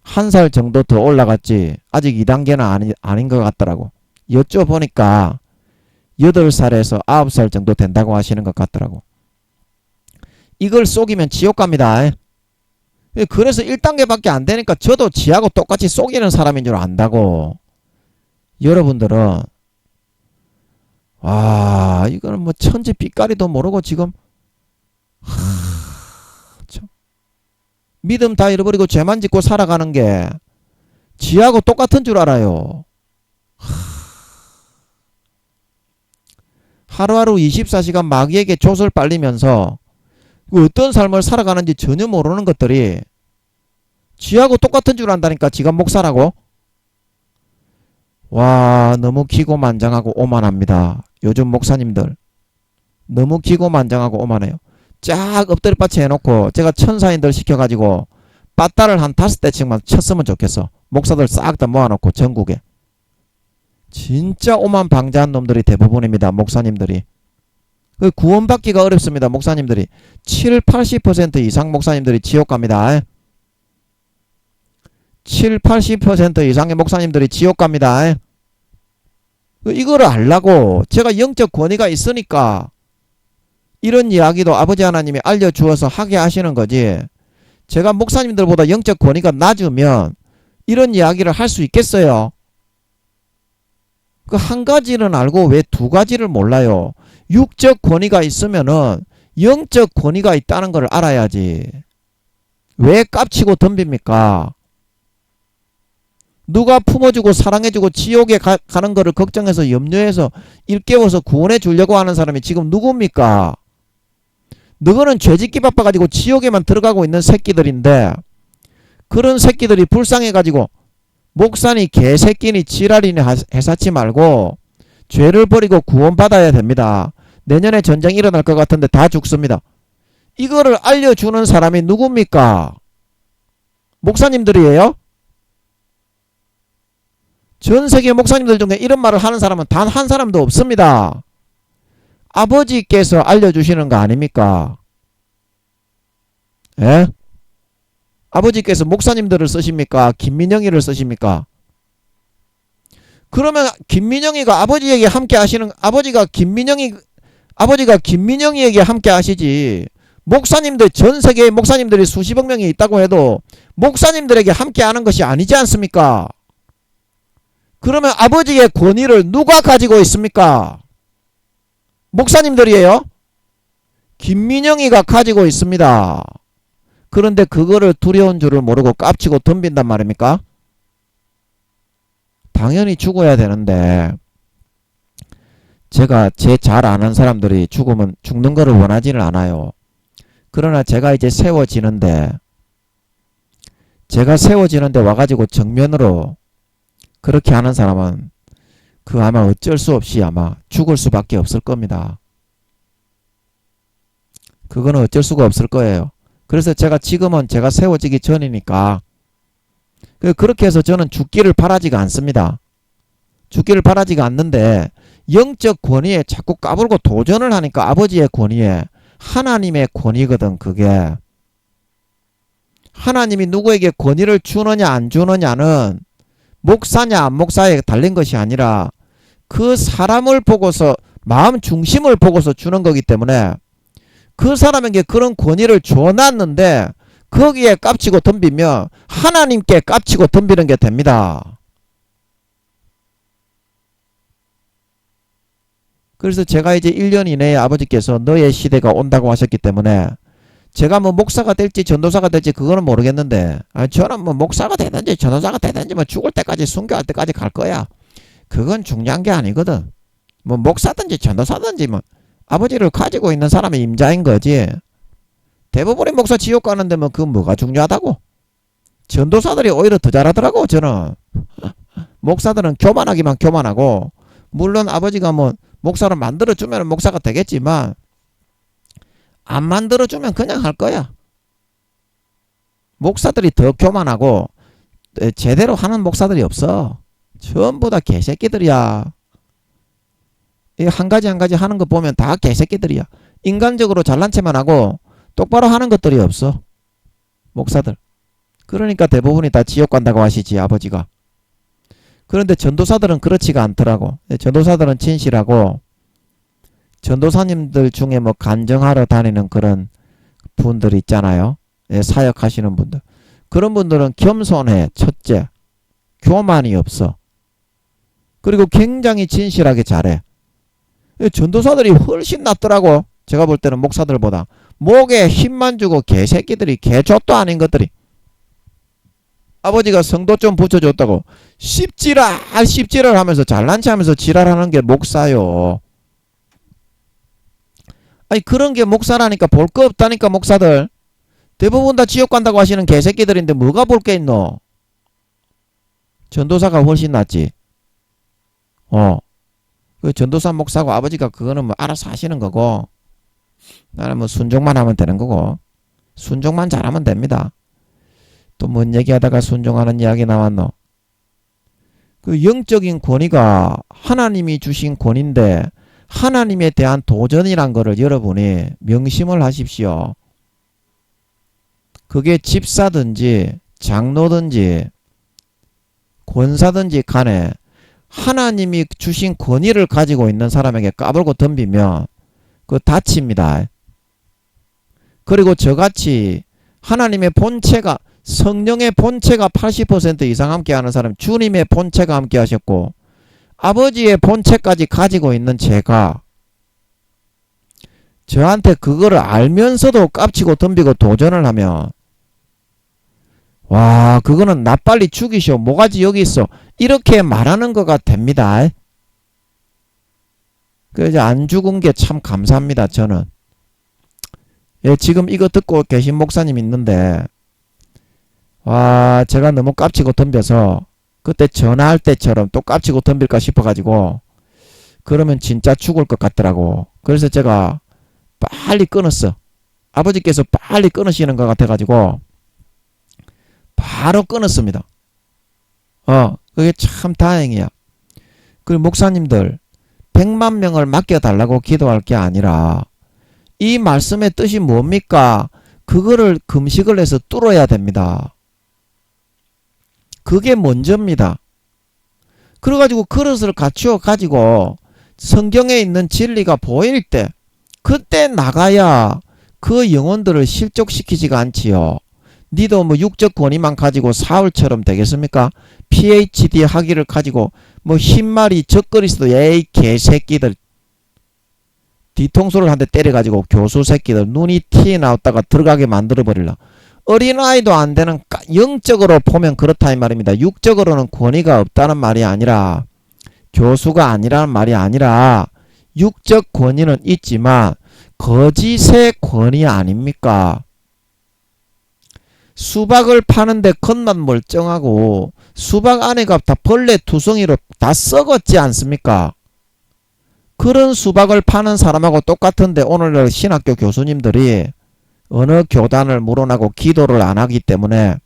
1살 정도 더 올라갔지 아직 2단계는 아닌 것 같더라고. 여쭤보니까 8살에서 9살 정도 된다고 하시는 것 같더라고. 이걸 속이면 지옥 갑니다. 그래서 1단계밖에 안 되니까 저도 지하고 똑같이 속이는 사람인 줄 안다고. 여러분들은 와 이거는 뭐 천지 빛깔이도 모르고 지금 참. 믿음 다 잃어버리고 죄만 짓고 살아가는 게 지하고 똑같은 줄 알아요. 하루하루 24시간 마귀에게 돛을 빨리면서 어떤 삶을 살아가는지 전혀 모르는 것들이 지하고 똑같은 줄 안다니까. 지가 목사라고. 와 너무 기고만장하고 오만합니다. 요즘 목사님들 너무 기고만장하고 오만해요. 쫙 엎드려받치 해놓고 제가 천사인들 시켜가지고 빠따를 한 5대씩만 쳤으면 좋겠어. 목사들 싹 다 모아놓고 전국에. 진짜 오만방자한 놈들이 대부분입니다. 목사님들이. 구원받기가 어렵습니다. 목사님들이 70-80% 이상 목사님들이 지옥 갑니다. 70-80% 이상의 목사님들이 지옥 갑니다. 이거를 알라고 제가 영적 권위가 있으니까 이런 이야기도 아버지 하나님이 알려주어서 하게 하시는 거지. 제가 목사님들보다 영적 권위가 낮으면 이런 이야기를 할 수 있겠어요? 그 한 가지는 알고 왜 두 가지를 몰라요? 육적 권위가 있으면은 영적 권위가 있다는 걸 알아야지. 왜 깝치고 덤빕니까? 누가 품어주고 사랑해주고 지옥에 가는 거를 걱정해서 염려해서 일깨워서 구원해 주려고 하는 사람이 지금 누굽니까? 너거는 죄짓기 바빠가지고 지옥에만 들어가고 있는 새끼들인데 그런 새끼들이 불쌍해가지고 목사니 개새끼니 지랄이니 해사치 말고 죄를 버리고 구원받아야 됩니다. 내년에 전쟁 일어날 것 같은데 다 죽습니다. 이거를 알려주는 사람이 누굽니까? 목사님들이에요? 전 세계 목사님들 중에 이런 말을 하는 사람은 단 한 사람도 없습니다. 아버지께서 알려주시는 거 아닙니까? 예? 아버지께서 목사님들을 쓰십니까? 김민영이를 쓰십니까? 그러면 김민영이가 아버지에게 함께 하시는 아버지가 김민영이에게 함께 하시지. 목사님들 전 세계에 목사님들이 수십억 명이 있다고 해도 목사님들에게 함께 하는 것이 아니지 않습니까? 그러면 아버지의 권위를 누가 가지고 있습니까? 목사님들이에요? 김민영이가 가지고 있습니다. 그런데 그거를 두려운 줄을 모르고 깝치고 덤빈단 말입니까? 당연히 죽어야 되는데 제가 제 잘 아는 사람들이 죽는 거를 원하지는 않아요. 그러나 제가 이제 세워지는데 와가지고 정면으로 그렇게 하는 사람은 그 아마 어쩔 수 없이 아마 죽을 수밖에 없을 겁니다. 그거는 어쩔 수가 없을 거예요. 그래서 지금은 제가 세워지기 전이니까 그렇게 해서 저는 죽기를 바라지가 않습니다. 죽기를 바라지가 않는데 영적 권위에 자꾸 까불고 도전을 하니까 아버지의 권위에 하나님의 권위거든. 그게 하나님이 누구에게 권위를 주느냐 안 주느냐는 목사냐 안 목사에 달린 것이 아니라 그 사람을 보고서 마음 중심을 보고서 주는 거기 때문에 그 사람에게 그런 권위를 줘놨는데 거기에 깝치고 덤비면 하나님께 깝치고 덤비는 게 됩니다. 그래서 제가 이제 1년 이내에 아버지께서 너의 시대가 온다고 하셨기 때문에 제가 뭐 목사가 될지 전도사가 될지 그거는 모르겠는데 저는 뭐 목사가 되든지 전도사가 되든지 뭐 죽을 때까지 순교할 때까지 갈 거야. 그건 중요한 게 아니거든. 뭐 목사든지 전도사든지 뭐 아버지를 가지고 있는 사람의 임자인 거지. 대부분의 목사 지옥 가는데 뭐 그건 뭐가 중요하다고. 전도사들이 오히려 더 잘하더라고. 저는 목사들은 교만하기만 교만하고 물론 아버지가 뭐 목사를 만들어주면 목사가 되겠지만 안 만들어주면 그냥 할 거야. 목사들이 더 교만하고 제대로 하는 목사들이 없어. 전부 다 개새끼들이야. 한 가지 한 가지 하는 거 보면 다 개새끼들이야. 인간적으로 잘난 체만 하고 똑바로 하는 것들이 없어. 목사들. 그러니까 대부분이 다 지옥 간다고 하시지 아버지가. 그런데 전도사들은 그렇지가 않더라고. 전도사들은 진실하고 전도사님들 중에 뭐 간증하러 다니는 그런 분들 있잖아요. 사역하시는 분들. 그런 분들은 겸손해. 첫째. 교만이 없어. 그리고 굉장히 진실하게 잘해. 전도사들이 훨씬 낫더라고. 제가 볼 때는 목사들보다. 목에 힘만 주고 개새끼들이 개족도 아닌 것들이. 아버지가 성도 좀 붙여줬다고 씹지랄 하면서 잘난 체 하면서 지랄하는 게 목사요. 아니 그런 게 목사라니까. 볼 거 없다니까 목사들. 대부분 다 지옥 간다고 하시는 개새끼들인데 뭐가 볼 게 있노. 전도사가 훨씬 낫지. 그 전도사 목사고 아버지가 그거는 뭐 알아서 하시는 거고 나는 뭐 순종만 하면 되는 거고 순종만 잘하면 됩니다. 또 뭔 얘기하다가 순종하는 이야기 나왔노. 그 영적인 권위가 하나님이 주신 권위인데 하나님에 대한 도전이란 거를 여러분이 명심을 하십시오. 그게 집사든지 장로든지 권사든지 간에 하나님이 주신 권위를 가지고 있는 사람에게 까불고 덤비면 그거 다칩니다. 그리고 저같이 하나님의 본체가 성령의 본체가 80% 이상 함께하는 사람, 주님의 본체가 함께 하셨고 아버지의 본체까지 가지고 있는 제가 저한테 그거를 알면서도 깝치고 덤비고 도전을 하면 와 그거는 나 빨리 죽이시오. 뭐가지 여기 있어. 이렇게 말하는 거가 됩니다. 그래서 안 죽은 게 참 감사합니다. 저는. 예, 지금 이거 듣고 계신 목사님 있는데 와 제가 너무 깝치고 덤벼서 그때 전화할 때처럼 또 깝치고 덤빌까 싶어가지고 그러면 진짜 죽을 것 같더라고. 그래서 제가 빨리 끊었어. 아버지께서 빨리 끊으시는 것 같아가지고 바로 끊었습니다. 그게 참 다행이야. 그리고 목사님들 100만 명을 맡겨달라고 기도할 게 아니라 이 말씀의 뜻이 뭡니까? 그거를 금식을 해서 뚫어야 됩니다. 그게 먼저입니다. 그래가지고 그릇을 갖추어 가지고 성경에 있는 진리가 보일 때 그때 나가야 그 영혼들을 실족시키지가 않지요. 니도 뭐 육적 권위만 가지고 사울처럼 되겠습니까? PhD 학위를 가지고 뭐 흰말이 적거리서도 에이 개새끼들 뒤통수를 한 대 때려가지고 교수 새끼들 눈이 튀어나왔다가 들어가게 만들어버리려. 어린아이도 안 되는 영적으로 보면 그렇다 이 말입니다. 육적으로는 권위가 없다는 말이 아니라 교수가 아니라는 말이 아니라 육적 권위는 있지만 거짓의 권위 아닙니까? 수박을 파는데 겉만 멀쩡하고 수박 안에가 다 벌레 투성이로 다 썩었지 않습니까? 그런 수박을 파는 사람하고 똑같은데 오늘날 신학교 교수님들이 어느 교단을 물어나고 기도를 안 하기 때문에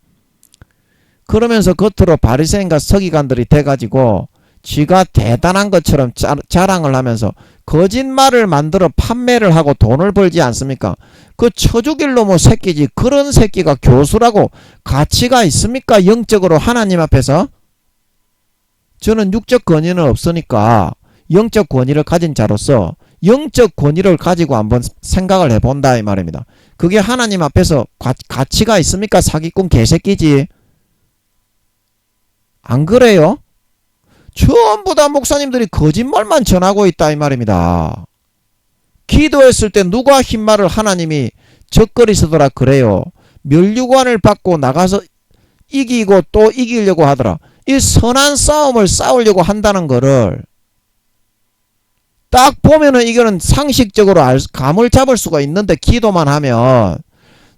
그러면서 겉으로 바리새인과 서기관들이 돼가지고 쥐가 대단한 것처럼 자랑을 하면서 거짓말을 만들어 판매를 하고 돈을 벌지 않습니까? 그 쳐죽일 놈의 새끼지. 그런 새끼가 교수라고 가치가 있습니까? 영적으로 하나님 앞에서? 저는 육적 권위는 없으니까 영적 권위를 가진 자로서 영적 권위를 가지고 한번 생각을 해본다 이 말입니다. 그게 하나님 앞에서 가치가 있습니까? 사기꾼 개새끼지. 안 그래요? 전부 다 목사님들이 거짓말만 전하고 있다 이 말입니다. 기도했을 때 누가 흰말을 하나님이 적거리 쓰더라 그래요. 면류관을 받고 나가서 이기고 또 이기려고 하더라. 이 선한 싸움을 싸우려고 한다는 거를 딱 보면은 이거는 상식적으로 감을 잡을 수가 있는데 기도만 하면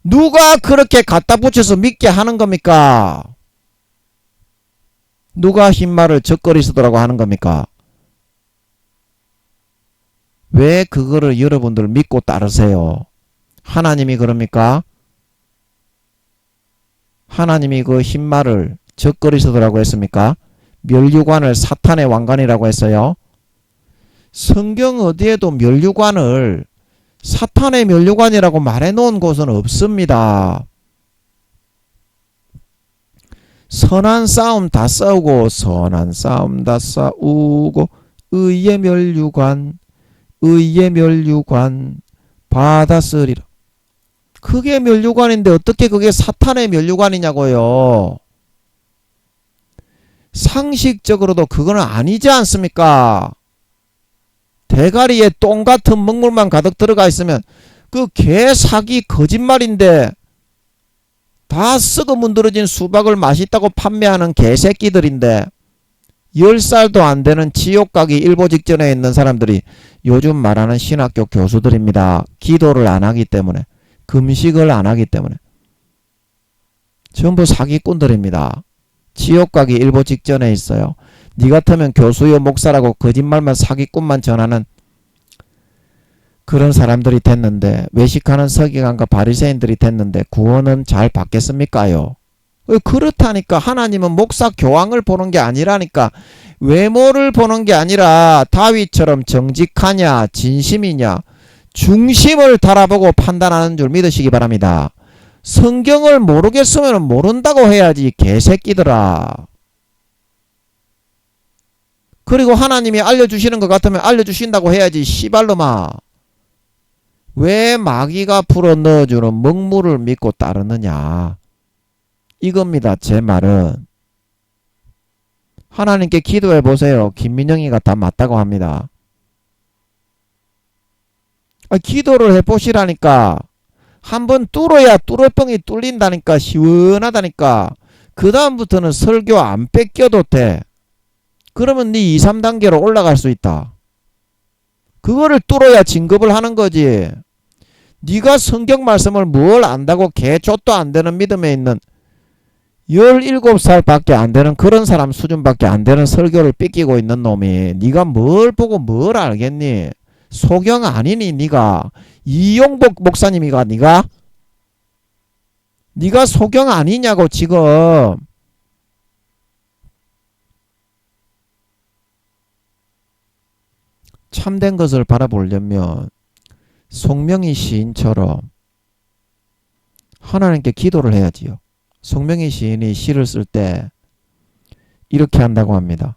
누가 그렇게 갖다 붙여서 믿게 하는 겁니까? 누가 흰말을 적거리 쓰더라고 하는 겁니까? 왜 그거를 여러분들 믿고 따르세요? 하나님이 그럽니까? 하나님이 그 흰말을 적거리 쓰더라고 했습니까? 면류관을 사탄의 왕관이라고 했어요. 성경 어디에도 면류관을 사탄의 면류관이라고 말해놓은 곳은 없습니다. 선한 싸움 다 싸우고 선한 싸움 다 싸우고 의의 면류관 받았으리라. 그게 면류관인데 어떻게 그게 사탄의 면류관이냐고요. 상식적으로도 그거는 아니지 않습니까? 대가리에 똥 같은 먹물만 가득 들어가 있으면 그 개사기 거짓말인데 다 썩어 문드러진 수박을 맛있다고 판매하는 개새끼들인데 10살도 안 되는 지옥 가기 일보 직전에 있는 사람들이 요즘 말하는 신학교 교수들입니다. 기도를 안 하기 때문에, 금식을 안 하기 때문에. 전부 사기꾼들입니다. 지옥 가기 일보 직전에 있어요. 니 같으면 교수요 목사라고 거짓말만 사기꾼만 전하는 그런 사람들이 됐는데, 외식하는 서기관과 바리새인들이 됐는데 구원은 잘 받겠습니까요? 그렇다니까. 하나님은 목사 교황을 보는 게 아니라니까. 외모를 보는 게 아니라 다윗처럼 정직하냐 진심이냐 중심을 달아보고 판단하는 줄 믿으시기 바랍니다. 성경을 모르겠으면 모른다고 해야지 개새끼들아. 그리고 하나님이 알려주시는 것 같으면 알려주신다고 해야지 씨발놈아. 왜 마귀가 풀어 넣어주는 먹물을 믿고 따르느냐 이겁니다. 제 말은. 하나님께 기도해 보세요. 김민영이가 다 맞다고 합니다. 기도를 해보시라니까. 한번 뚫어야 뚫어뻥이 뚫린다니까. 시원하다니까. 그 다음부터는 설교 안 뺏겨도 돼. 그러면 네 2, 3단계로 올라갈 수 있다. 그거를 뚫어야 진급을 하는 거지. 네가 성경 말씀을 뭘 안다고 개족도 안 되는 믿음에 있는 17살 밖에 안 되는 그런 사람 수준밖에 안 되는 설교를 뺏기고 있는 놈이 네가 뭘 보고 뭘 알겠니? 소경 아니니 네가? 이용복 목사님이가 네가 소경 아니냐고 지금. 참된 것을 바라보려면 송명희 시인처럼 하나님께 기도를 해야지요. 송명희 시인이 시를 쓸 때 이렇게 한다고 합니다.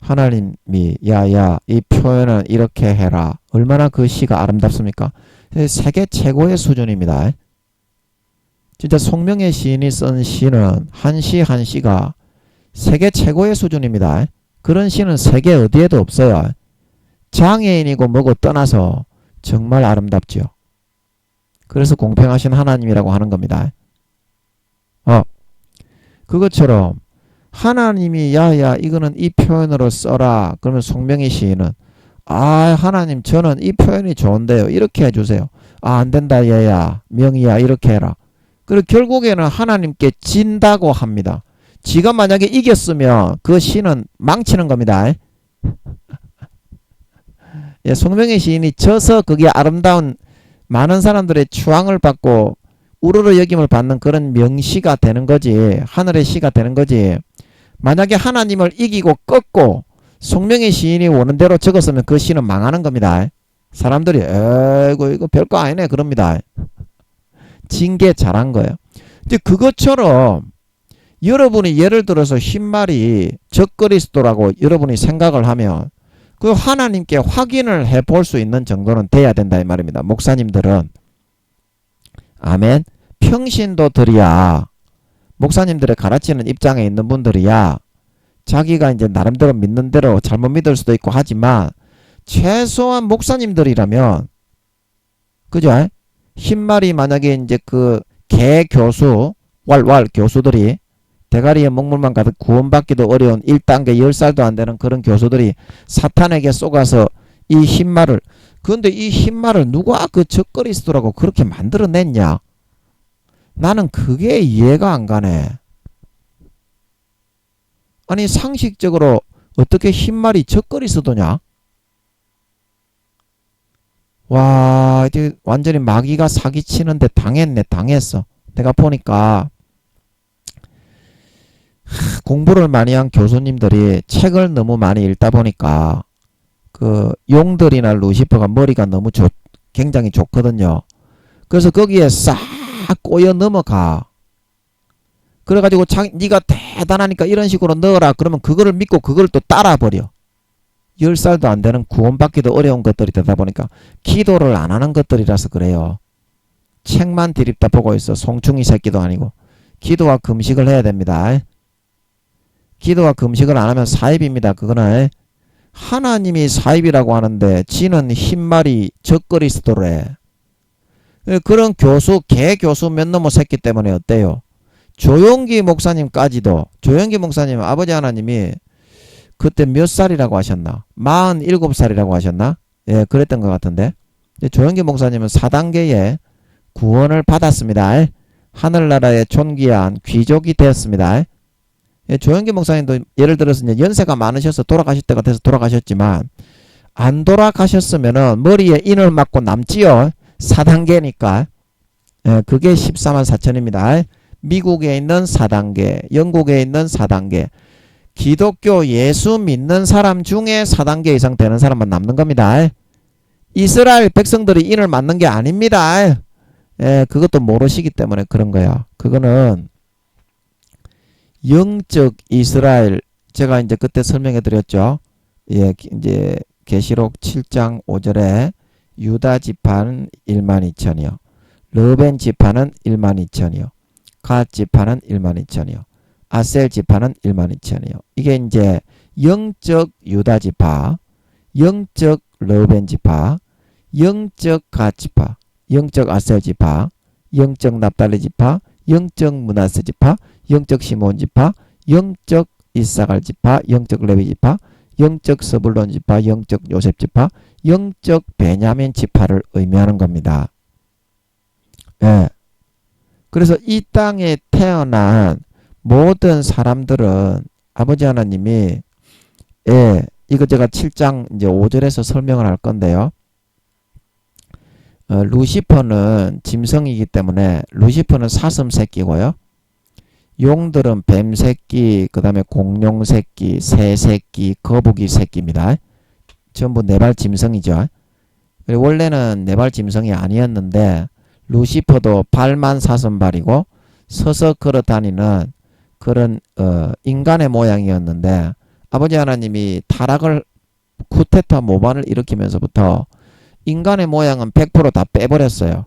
하나님이 야야 이 표현은 이렇게 해라. 얼마나 그 시가 아름답습니까? 세계 최고의 수준입니다. 진짜 송명희 시인이 쓴 시는 한 시 한 시가 세계 최고의 수준입니다. 그런 시는 세계 어디에도 없어요. 장애인이고 뭐고 떠나서 정말 아름답죠. 그래서 공평하신 하나님이라고 하는 겁니다. 그것처럼 하나님이 야야 이거는 이 표현으로 써라. 그러면 송명희 시인은 하나님 저는 이 표현이 좋은데요. 이렇게 해주세요. 안된다 얘야 명희야 이렇게 해라. 그리고 결국에는 하나님께 진다고 합니다. 지가 만약에 이겼으면 그 시는 망치는 겁니다. 예, 송명희 시인이 져서 그게 아름다운 많은 사람들의 추앙을 받고 우러러 여김을 받는 그런 명시가 되는 거지. 하늘의 시가 되는 거지. 만약에 하나님을 이기고 꺾고 송명희 시인이 오는 대로 적었으면 그 시는 망하는 겁니다. 사람들이 에이구 이거 별거 아니네 그럽니다. 징계 잘한 거예요. 근데 그것처럼 여러분이 예를 들어서 흰말이 적그리스도라고 여러분이 생각을 하면 그 하나님께 확인을 해볼 수 있는 정도는 돼야 된다 이 말입니다. 목사님들은. 아멘. 평신도 들이야. 목사님들의 가르치는 입장에 있는 분들이야. 자기가 이제 나름대로 믿는 대로 잘못 믿을 수도 있고 하지만 최소한 목사님들이라면 그죠? 흰말이 만약에 이제 그 개 교수 왈왈 교수들이 대가리에 먹물만 가득 구원받기도 어려운 1단계 10살도 안 되는 그런 교수들이 사탄에게 쏘가서 이 흰말을 그런데 이 흰말을 누가 그 적그리스도라고 그렇게 만들어냈냐? 나는 그게 이해가 안 가네. 아니 상식적으로 어떻게 흰말이 적그리스도냐? 와 이제 완전히 마귀가 사기치는데 당했네. 당했어. 내가 보니까 공부를 많이 한 교수님들이 책을 너무 많이 읽다 보니까 그 용들이나 루시퍼가 머리가 너무 굉장히 좋거든요. 그래서 거기에 싹 꼬여 넘어가. 그래가지고 네가 대단하니까 이런 식으로 넣어라. 그러면 그거를 믿고 그걸 또 따라버려. 10살도 안 되는 구원받기도 어려운 것들이 되다 보니까 기도를 안 하는 것들이라서 그래요. 책만 디립다 보고 있어. 송충이 새끼도 아니고. 기도와 금식을 해야 됩니다. 기도와 금식을 안 하면 사입입니다. 그거는 하나님이 사입이라고 하는데 지는 흰말이 적그리스도래. 그런 교수 개 교수 몇 놈의 새끼 때문에 어때요? 조용기 목사님까지도 조용기 목사님 아버지 하나님이 그때 몇 살이라고 하셨나? 47살이라고 하셨나? 예, 그랬던 것 같은데. 조영기 목사님은 4단계의 구원을 받았습니다. 하늘나라의 존귀한 귀족이 되었습니다. 예, 조영기 목사님도 예를 들어서 이제 연세가 많으셔서 돌아가실 때가 돼서 돌아가셨지만 안 돌아가셨으면은 머리에 인을 맞고 남지요. 4단계니까. 예, 그게 14만 4천입니다. 미국에 있는 4단계, 영국에 있는 4단계. 기독교 예수 믿는 사람 중에 4단계 이상 되는 사람만 남는 겁니다. 이스라엘 백성들이 인을 맞는 게 아닙니다. 예, 그것도 모르시기 때문에 그런 거야. 그거는 영적 이스라엘 제가 이제 그때 설명해 드렸죠. 예, 이제 계시록 7장 5절에 유다 지파는 1만 2천이요. 르벤 지파는 1만 2천이요. 갓 지파는 1만 2천이요. 아셀 지파는 1만 2천이요. 이게 이제 영적 유다 지파, 영적 르벤 지파, 영적 갓 지파, 영적 아셀 지파, 영적 납달리 지파, 영적 므낫세 지파, 영적 시몬 지파, 영적 이사갈 지파, 영적 레위 지파, 영적 스불론 지파, 영적 요셉 지파, 영적 베냐민 지파를 의미하는 겁니다. 예. 그래서 이 땅에 태어난 모든 사람들은 아버지 하나님이 예, 이거 제가 7장 이제 5절에서 설명을 할 건데요. 루시퍼는 짐승이기 때문에 루시퍼는 사슴 새끼고요. 용들은 뱀 새끼, 그 다음에 공룡 새끼, 새 새끼, 거북이 새끼입니다. 전부 네발 짐승이죠. 원래는 네발 짐승이 아니었는데 루시퍼도 발만 사슴발이고 서서 걸어 다니는 그런 인간의 모양이었는데 아버지 하나님이 타락을 쿠데타 모반을 일으키면서부터 인간의 모양은 100% 다 빼버렸어요.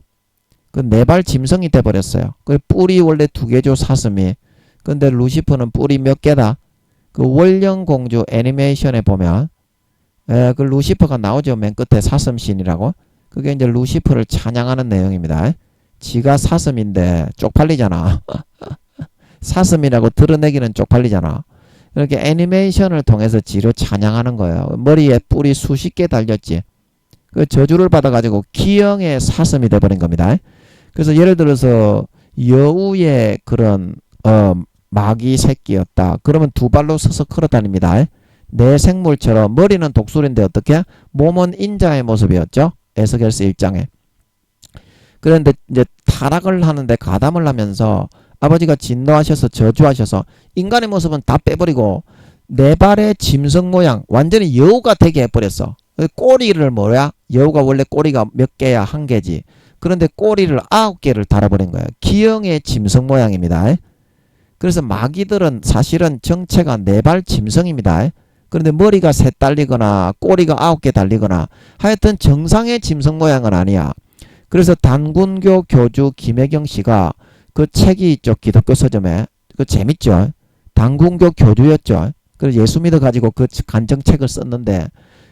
그 네발 짐승이 돼버렸어요. 그 뿔이 원래 2개죠 사슴이. 근데 루시퍼는 뿔이 몇 개다? 그 월령공주 애니메이션에 보면 그 루시퍼가 나오죠. 맨 끝에 사슴신이라고. 그게 이제 루시퍼를 찬양하는 내용입니다. 지가 사슴인데 쪽팔리잖아. 사슴이라고 드러내기는 쪽팔리잖아. 이렇게 애니메이션을 통해서 지를 찬양하는 거예요. 머리에 뿔이 수십 개 달렸지. 그 저주를 받아가지고 기형의 사슴이 돼버린 겁니다. 그래서 예를 들어서 여우의 그런 마귀 새끼였다. 그러면 2발로 서서 걸어다닙니다. 내 생물처럼 머리는 독수리인데 어떻게? 몸은 인자의 모습이었죠. 에스겔서 1장에. 그런데 이제 타락을 하는데 가담을 하면서 아버지가 진노하셔서 저주하셔서 인간의 모습은 다 빼버리고 네 발의 짐승 모양 완전히 여우가 되게 해버렸어. 꼬리를 뭐야? 여우가 원래 꼬리가 몇 개야? 1개지. 그런데 꼬리를 9개를 달아버린 거야. 기형의 짐승 모양입니다. 그래서 마귀들은 사실은 정체가 4발 짐승입니다. 그런데 머리가 3 달리거나 꼬리가 9개 달리거나 하여튼 정상의 짐승 모양은 아니야. 그래서 단군교 교주 김혜경 씨가 그 책이 있죠. 기독교 서점에. 그 재밌죠. 단군교 교주였죠. 그래서 예수 믿어가지고 그 간정책을 썼는데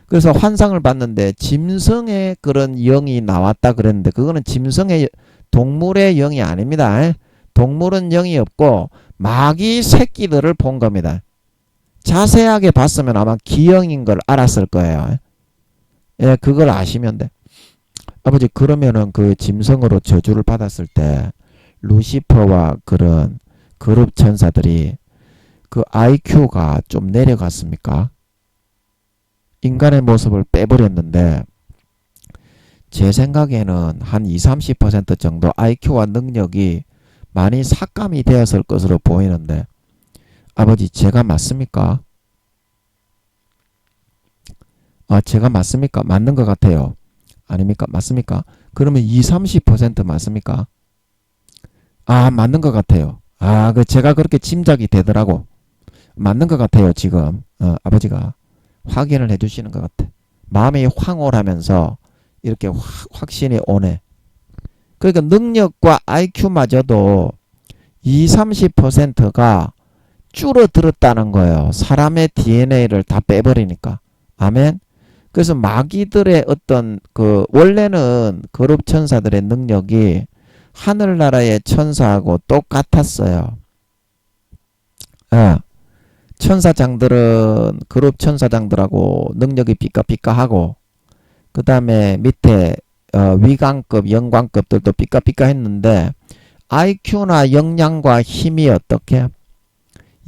그래서 환상을 봤는데 짐승의 그런 영이 나왔다 그랬는데 그거는 짐승의 동물의 영이 아닙니다. 동물은 영이 없고 마귀 새끼들을 본 겁니다. 자세하게 봤으면 아마 기영인 걸 알았을 거예요. 예, 그걸 아시면 돼. 아버지 그러면은 그 짐승으로 저주를 받았을 때 루시퍼와 그런 그룹 천사들이 그 IQ가 좀 내려갔습니까? 인간의 모습을 빼버렸는데 제 생각에는 한 20-30% 정도 IQ와 능력이 많이 삭감이 되었을 것으로 보이는데 아버지 제가 맞습니까? 제가 맞습니까? 맞는 것 같아요. 아닙니까? 맞습니까? 그러면 20-30% 맞습니까? 맞는 것 같아요. 그 제가 그렇게 짐작이 되더라고. 맞는 것 같아요. 지금 아버지가 확인을 해주시는 것 같아. 마음이 황홀하면서 이렇게 확신이 오네. 그러니까 능력과 IQ마저도 20-30%가 줄어들었다는 거예요. 사람의 DNA를 다 빼버리니까. 아멘. 그래서 마귀들의 어떤 그 원래는 거룩 천사들의 능력이 하늘나라의 천사하고 똑같았어요. 천사장들은 그룹 천사장들하고 능력이 삐까삐까하고 그 다음에 밑에 위관급, 영관급들도 삐까삐까 했는데 IQ나 역량과 힘이 어떻게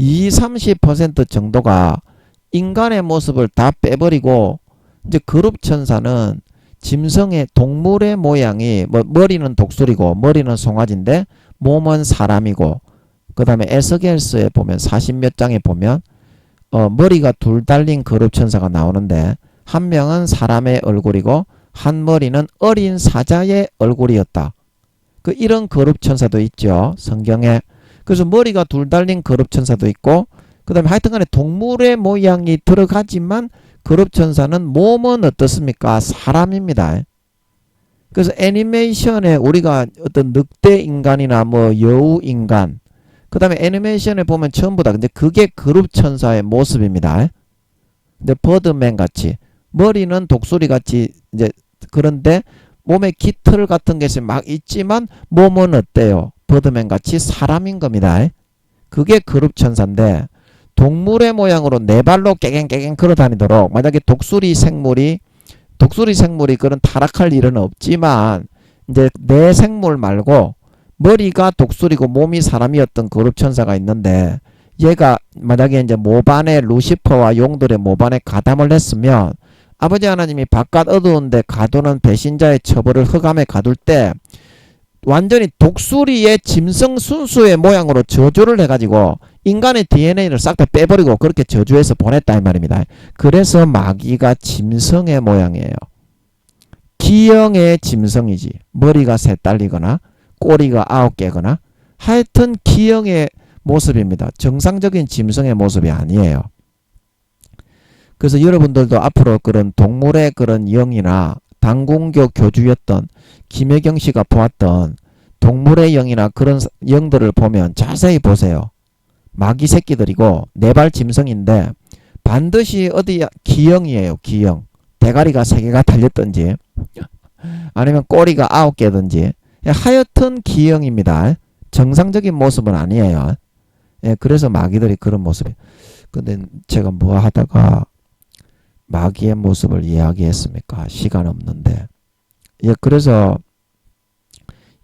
20-30% 정도가 인간의 모습을 다 빼버리고 이제 그룹 천사는 짐승의 동물의 모양이 머리는 독수리고 머리는 송아지인데 몸은 사람이고 그 다음에 에스겔서에 보면 40몇 장에 보면 머리가 둘 달린 그룹 천사가 나오는데 한 명은 사람의 얼굴이고 한 머리는 어린 사자의 얼굴이었다. 이런 그룹 천사도 있죠. 성경에. 그래서 머리가 둘 달린 그룹 천사도 있고 그 다음에 하여튼간에 동물의 모양이 들어가지만 그룹 천사는 몸은 어떻습니까? 사람입니다. 그래서 애니메이션에 우리가 어떤 늑대 인간이나 여우 인간 그 다음에 애니메이션에 보면 전부 다 근데 그게 그룹 천사의 모습입니다. 근데 버드맨 같이 머리는 독수리 같이 이제 그런데 몸에 깃털 같은 것이 막 있지만 몸은 어때요? 버드맨 같이 사람인 겁니다. 그게 그룹 천사인데 동물의 모양으로 4발로 깨갱깨갱 걸어다니도록 만약에 독수리 생물이 그런 타락할 일은 없지만 이제 내 생물 말고 머리가 독수리고 몸이 사람이었던 그룹 천사가 있는데 얘가 만약에 이제 모반에 루시퍼와 용들의 모반에 가담을 했으면 아버지 하나님이 바깥 어두운데 가두는 배신자의 처벌을 흑암에 가둘 때 완전히 독수리의 짐승 순수의 모양으로 저주를 해가지고 인간의 DNA를 싹 다 빼버리고 그렇게 저주해서 보냈다 이 말입니다. 그래서 마귀가 짐승의 모양이에요. 기형의 짐승이지. 머리가 3 달리거나 꼬리가 9개거나 하여튼 기형의 모습입니다. 정상적인 짐승의 모습이 아니에요. 그래서 여러분들도 앞으로 그런 동물의 그런 영이나 단공교 교주였던 김혜경 씨가 보았던 동물의 영이나 그런 영들을 보면 자세히 보세요. 마귀 새끼들이고 4발 짐승인데 반드시 어디 기형이에요. 기형. 대가리가 3개가 달렸든지 아니면 꼬리가 9개든지 하여튼 기형입니다. 정상적인 모습은 아니에요. 그래서 마귀들이 그런 모습이에요. 근데 제가 뭐 하다가 마귀의 모습을 이야기했습니까? 시간 없는데. 그래서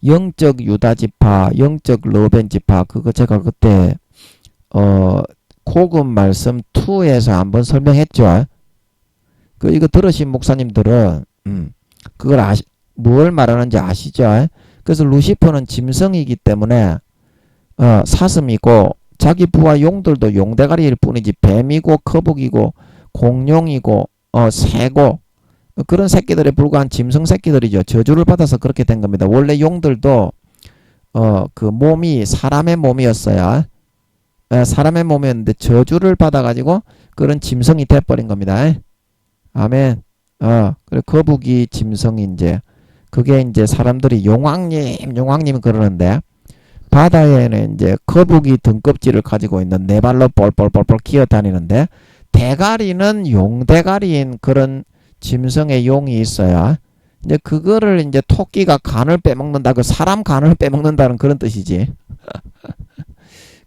영적 유다지파, 영적 러벤지파 그거 제가 그때 고급 말씀 2에서 한번 설명했죠. 이거 들으신 목사님들은 그걸 뭘 말하는지 아시죠? 그래서 루시퍼는 짐승이기 때문에 사슴이고 자기 부하 용들도 용대가리일 뿐이지 뱀이고 거북이고 공룡이고 새고 그런 새끼들에 불과한 짐승 새끼들이죠. 저주를 받아서 그렇게 된 겁니다. 원래 용들도 그 몸이 사람의 몸이었어요. 사람의 몸이었는데 저주를 받아가지고 그런 짐승이 돼버린 겁니다. 아멘. 그래 거북이 짐승이 이제 그게 이제 사람들이 용왕님 그러는데 바다에는 이제 거북이 등껍질을 가지고 있는 네 발로 뻘뻘뻘뻘 기어다니는데 대가리는 용대가리인 그런 짐승의 용이 있어요. 이제 그거를 이제 토끼가 간을 빼먹는다. 그 사람 간을 빼먹는다는 그런 뜻이지.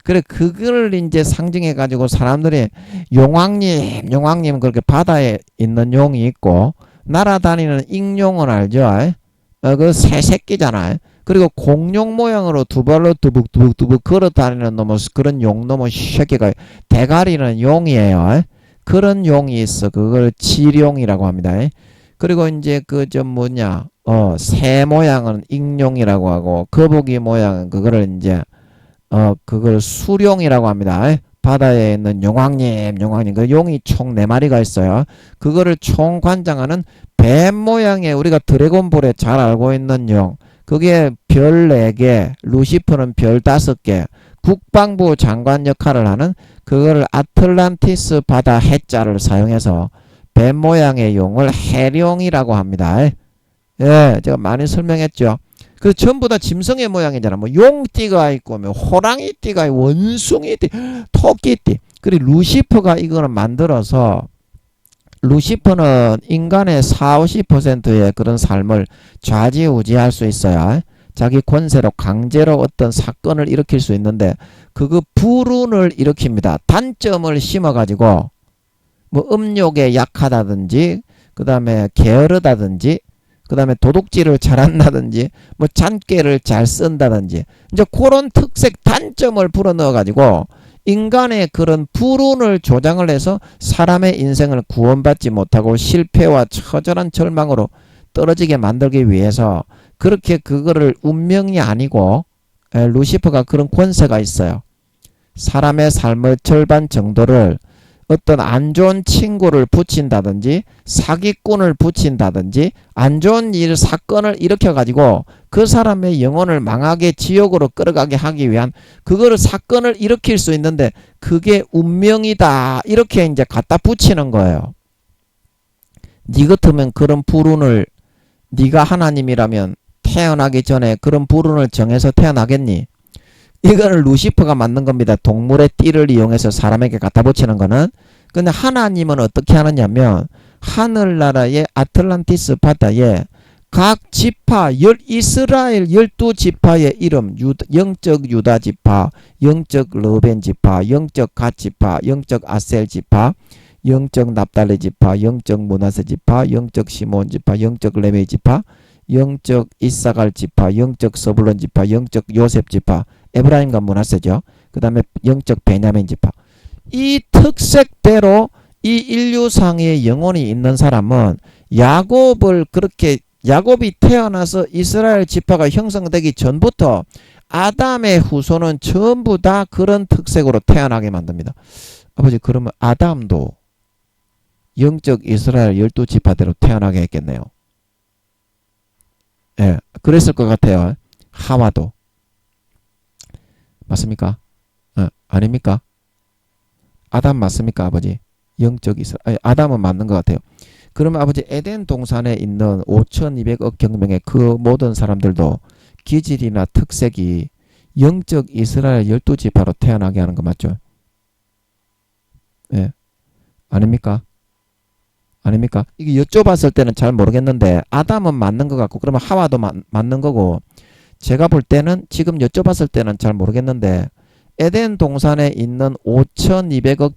그래 그거를 이제 상징해 가지고 사람들이 용왕님 그렇게 바다에 있는 용이 있고 날아다니는 익룡은 알죠? 그 새 새끼잖아요. 그리고 공룡 모양으로 두 발로 두북두북 걸어다니는 놈은 그런 용놈은 새끼가 대가리는 용이에요. 그런 용이 있어. 그걸 지룡이라고 합니다. 그리고 이제 그 새 모양은 익룡이라고 하고 거북이 모양은 그거를 이제 그걸 수룡이라고 합니다. 바다에 있는 용왕님 그 용이 총 4마리가 있어요. 그거를 총관장하는 뱀 모양의 우리가 드래곤볼에 잘 알고 있는 용. 그게 별 4개, 루시퍼는 별 5개, 국방부 장관 역할을 하는 그거를 아틀란티스 바다 해자를 사용해서 뱀 모양의 용을 해룡이라고 합니다. 예, 제가 많이 설명했죠. 그 전부 다 짐승의 모양이잖아. 뭐 용띠가 있고, 뭐 호랑이띠가 있고, 원숭이띠, 토끼띠. 그리고 루시퍼가 이거는 만들어서 루시퍼는 인간의 40~50%의 그런 삶을 좌지우지할 수 있어요. 자기 권세로 강제로 어떤 사건을 일으킬 수 있는데 그거 불운을 일으킵니다. 단점을 심어가지고 뭐 음욕에 약하다든지 그 다음에 게으르다든지 그 다음에 도둑질을 잘한다든지 뭐 잔꾀를 잘 쓴다든지 이제 그런 특색 단점을 불어넣어 가지고 인간의 그런 불운을 조장을 해서 사람의 인생을 구원받지 못하고 실패와 처절한 절망으로 떨어지게 만들기 위해서 그렇게 그거를 운명이 아니고 루시퍼가 그런 권세가 있어요. 사람의 삶의 절반 정도를 어떤 안 좋은 친구를 붙인다든지 사기꾼을 붙인다든지 안 좋은 일 사건을 일으켜 가지고 그 사람의 영혼을 망하게 지옥으로 끌어가게 하기 위한 그거를 사건을 일으킬 수 있는데 그게 운명이다 이렇게 이제 갖다 붙이는 거예요. 니 같으면 그런 불운을 네가 하나님이라면 태어나기 전에 그런 불운을 정해서 태어나겠니? 이거는 루시퍼가 만든 겁니다. 동물의 띠를 이용해서 사람에게 갖다 붙이는 거는. 근데 하나님은 어떻게 하느냐면 하늘나라의 아틀란티스 바다에 각 지파 이스라엘 12지파의 이름 영적 유다 지파, 영적 르벤 지파, 영적 갓 지파, 영적 아셀 지파, 영적 납달리 지파, 영적 므낫세 지파, 영적 시몬 지파, 영적 레위 지파, 영적 이사갈 지파, 영적 서불론 지파, 영적 요셉 지파, 에브라임과 므낫세죠. 그 다음에 영적 베냐민 지파. 이 특색대로 이 인류상에 영혼이 있는 사람은 야곱이 태어나서 이스라엘 지파가 형성되기 전부터 아담의 후손은 전부 다 그런 특색으로 태어나게 만듭니다. 아버지 그러면 아담도 영적 이스라엘 12지파대로 태어나게 했겠네요. 예, 그랬을 것 같아요. 하와도. 맞습니까? 아닙니까? 아담 맞습니까, 아버지? 영적 이스라엘. 아담은 맞는 것 같아요. 그러면 아버지 에덴 동산에 있는 5200억 경명의 그 모든 사람들도 기질이나 특색이 영적 이스라엘 12지파로 태어나게 하는 거 맞죠? 예. 아닙니까? 아닙니까? 이게 여쭤봤을 때는 잘 모르겠는데 아담은 맞는 것 같고 그러면 하와도 맞는 거고 제가 볼 때는 지금 여쭤봤을 때는 잘 모르겠는데 에덴 동산에 있는 5200억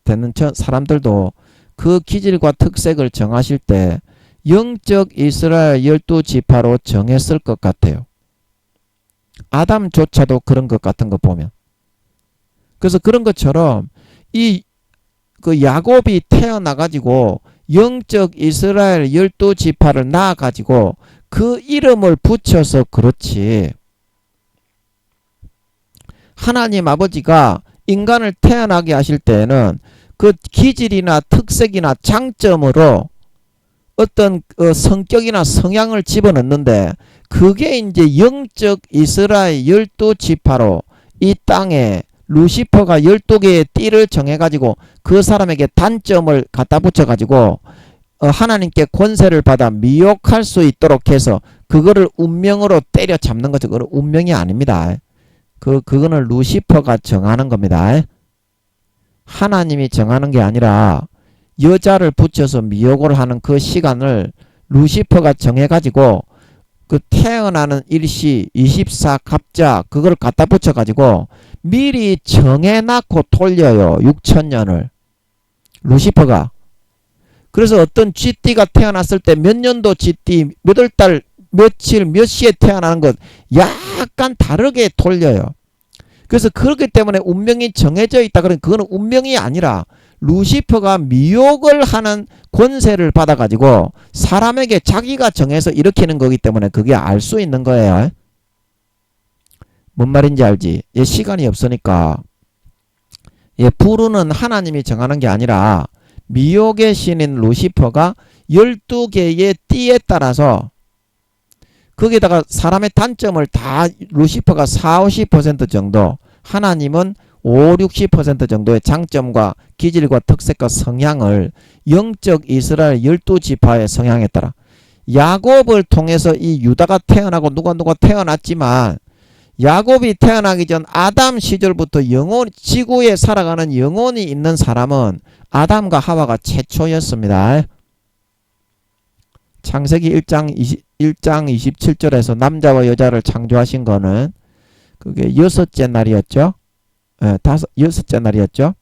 되는 사람들도 그 기질과 특색을 정하실 때 영적 이스라엘 12지파로 정했을 것 같아요. 아담조차도 그런 것 같은 거 보면. 그래서 그런 것처럼 그 야곱이 태어나가지고 영적 이스라엘 12지파를 낳아가지고 그 이름을 붙여서 그렇지. 하나님 아버지가 인간을 태어나게 하실 때에는 그 기질이나 특색이나 장점으로 어떤 성격이나 성향을 집어넣는데 그게 이제 영적 이스라엘 12지파로 이 땅에 루시퍼가 12개의 띠를 정해가지고 그 사람에게 단점을 갖다 붙여가지고 하나님께 권세를 받아 미혹할 수 있도록 해서 그거를 운명으로 때려잡는 거죠. 그건 운명이 아닙니다. 그거는 루시퍼가 정하는 겁니다. 하나님이 정하는 게 아니라 여자를 붙여서 미혹을 하는 그 시간을 루시퍼가 정해가지고 그 태어나는 일시 24갑자 그걸 갖다 붙여가지고 미리 정해놨고 돌려요. 6천년을 루시퍼가. 그래서 어떤 쥐띠가 태어났을 때 몇 년도 쥐띠 몇 월달 며칠 몇 시에 태어나는 것 약간 다르게 돌려요. 그래서 그렇기 때문에 운명이 정해져 있다. 그러면 그거는 운명이 아니라 루시퍼가 미혹을 하는 권세를 받아가지고 사람에게 자기가 정해서 일으키는 거기 때문에 그게 알 수 있는 거예요. 뭔 말인지 알지? 시간이 없으니까. 불운은 하나님이 정하는 게 아니라 미혹의 신인 루시퍼가 12개의 띠에 따라서 거기다가 사람의 단점을 다 루시퍼가 40~50% 정도, 하나님은 50~60% 정도의 장점과 기질과 특색과 성향을 영적 이스라엘 12지파의 성향에 따라 야곱을 통해서 이 유다가 태어나고 누가 태어났지만 야곱이 태어나기 전 아담 시절부터 영원 지구에 살아가는 영혼이 있는 사람은 아담과 하와가 최초였습니다. 창세기 1장 27절에서 남자와 여자를 창조하신 거는 그게 여섯째 날이었죠. 여섯째 날이었죠.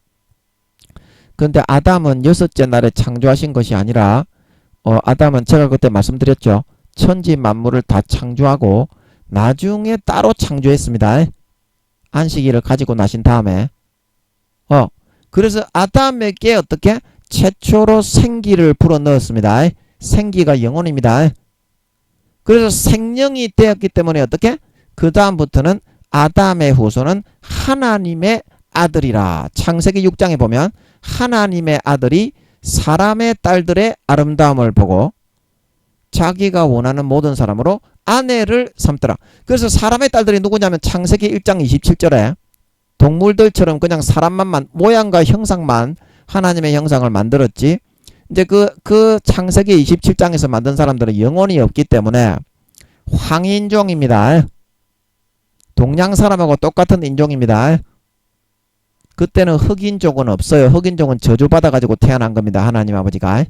그런데 아담은 여섯째 날에 창조하신 것이 아니라 아담은 제가 그때 말씀드렸죠. 천지 만물을 다 창조하고 나중에 따로 창조했습니다. 안식일을 가지고 나신 다음에 그래서 아담에게 어떻게 최초로 생기를 불어넣었습니다. 생기가 영혼입니다. 그래서 생명이 되었기 때문에 어떻게 그 다음부터는 아담의 후손은 하나님의 아들이라. 창세기 6장에 보면 하나님의 아들이 사람의 딸들의 아름다움을 보고 자기가 원하는 모든 사람으로 아내를 삼더라. 그래서 사람의 딸들이 누구냐면 창세기 1장 27절에 동물들처럼 그냥 사람만 모양과 형상만 하나님의 형상을 만들었지. 이제 그 창세기 27장에서 만든 사람들은 영혼이 없기 때문에 황인종입니다. 동양 사람하고 똑같은 인종입니다. 그때는 흑인종은 없어요. 흑인종은 저주받아가지고 태어난 겁니다. 하나님 아버지가.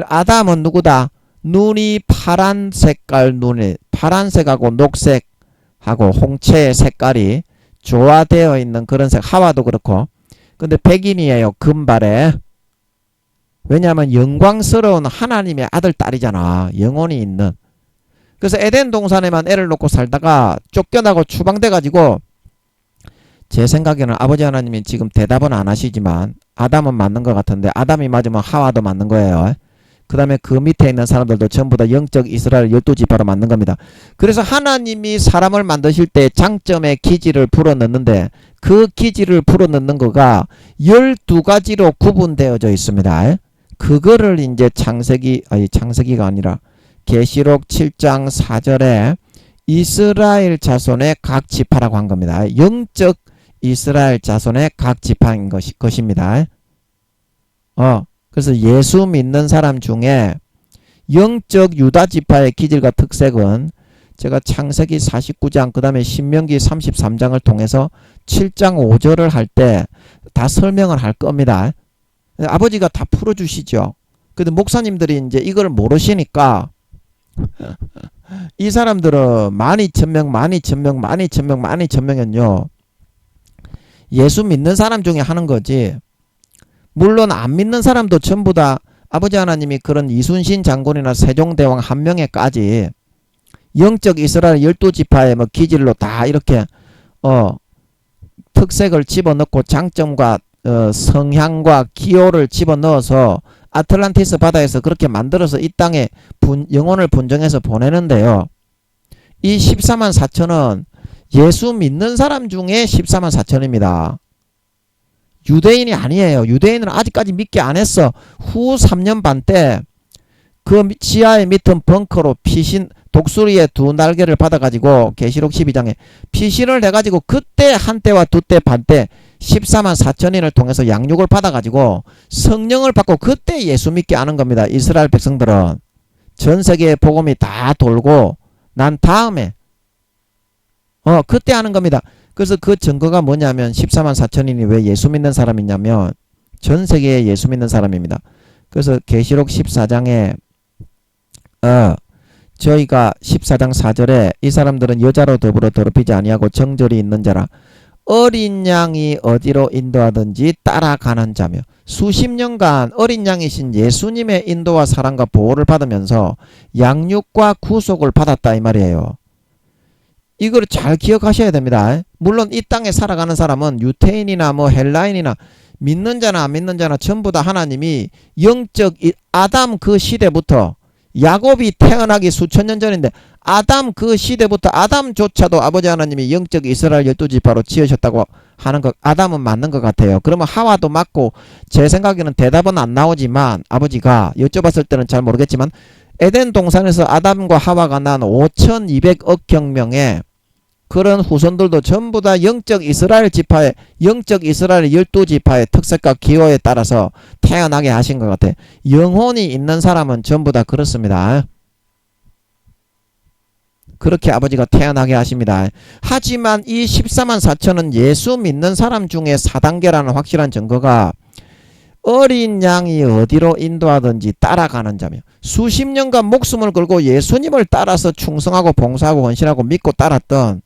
아담은 누구다? 눈이 파란 색깔 눈이 파란색하고 녹색하고 홍채의 색깔이 조화되어 있는 그런 색. 하와도 그렇고. 근데 백인이에요. 금발에. 왜냐하면 영광스러운 하나님의 아들 딸이잖아. 영혼이 있는. 그래서 에덴 동산에만 애를 놓고 살다가 쫓겨나고 추방돼가지고 제 생각에는 아버지 하나님이 지금 대답은 안 하시지만 아담은 맞는 것 같은데 아담이 맞으면 하와도 맞는 거예요. 그 다음에 그 밑에 있는 사람들도 전부 다 영적 이스라엘 12지파로 맞는 겁니다. 그래서 하나님이 사람을 만드실 때 장점의 기질을 불어넣는데 그 기질을 불어넣는 거가 12가지로 구분되어져 있습니다. 그거를 이제 창세기가 아니라 계시록 7장 4절에 이스라엘 자손의 각 지파라고 한 겁니다. 영적 이스라엘 자손의 각 지파인 것입니다. 그래서 예수 믿는 사람 중에 영적 유다 지파의 기질과 특색은 제가 창세기 49장 그 다음에 신명기 33장을 통해서 7장 5절을 할 때 다 설명을 할 겁니다. 아버지가 다 풀어주시죠. 근데 목사님들이 이제 이걸 모르시니까 이 사람들은 12,000명은요 예수 믿는 사람 중에 하는 거지. 물론 안 믿는 사람도 전부 다 아버지 하나님이 그런 이순신 장군이나 세종대왕 한 명에까지 영적 이스라엘 12지파의 뭐 기질로 다 이렇게 특색을 집어넣고 장점과 성향과 기호를 집어넣어서 아틀란티스 바다에서 그렇게 만들어서 이 땅에 영혼을 분정해서 보내는데요. 이 14만 4천은 예수 믿는 사람 중에 14만 4천입니다. 유대인이 아니에요. 유대인은 아직까지 믿기 안 했어. 후 3년 반 때 그 지하에 밑은 벙커로 독수리의 두 날개를 받아가지고 계시록 12장에 피신을 해가지고 그때 한때와 두때 반때 14만 4천인을 통해서 양육을 받아가지고 성령을 받고 그때 예수 믿게 하는 겁니다. 이스라엘 백성들은 전 세계의 복음이 다 돌고 난 다음에 그때 하는 겁니다. 그래서 그 증거가 뭐냐면 14만 4천인이 왜 예수 믿는 사람이냐면 전 세계에 예수 믿는 사람입니다. 그래서 계시록 14장에 저희가 14장 4절에 이 사람들은 여자로 더불어 더럽히지 아니하고 정절이 있는 자라 어린 양이 어디로 인도하든지 따라가는 자며 수십 년간 어린 양이신 예수님의 인도와 사랑과 보호를 받으면서 양육과 구속을 받았다 이 말이에요. 이걸 잘 기억하셔야 됩니다. 물론 이 땅에 살아가는 사람은 유태인이나 뭐 헬라인이나 믿는 자나 안 믿는 자나 전부 다 하나님이 영적 아담 그 시대부터 야곱이 태어나기 수천 년 전인데 아담 그 시대부터 아담조차도 아버지 하나님이 영적 이스라엘 12지파로 지으셨다고 하는 것 아담은 맞는 것 같아요. 그러면 하와도 맞고 제 생각에는 대답은 안 나오지만 아버지가 여쭤봤을 때는 잘 모르겠지만 에덴 동산에서 아담과 하와가 난 5200억 경명의 그런 후손들도 전부 다 영적 이스라엘 지파의 영적 이스라엘 12지파의 특색과 기호에 따라서 태어나게 하신 것 같아요. 영혼이 있는 사람은 전부 다 그렇습니다. 그렇게 아버지가 태어나게 하십니다. 하지만 이 14만 4천은 예수 믿는 사람 중에 4단계라는 확실한 증거가 어린 양이 어디로 인도하든지 따라가는 자며 수십 년간 목숨을 걸고 예수님을 따라서 충성하고 봉사하고 헌신하고 믿고 따랐던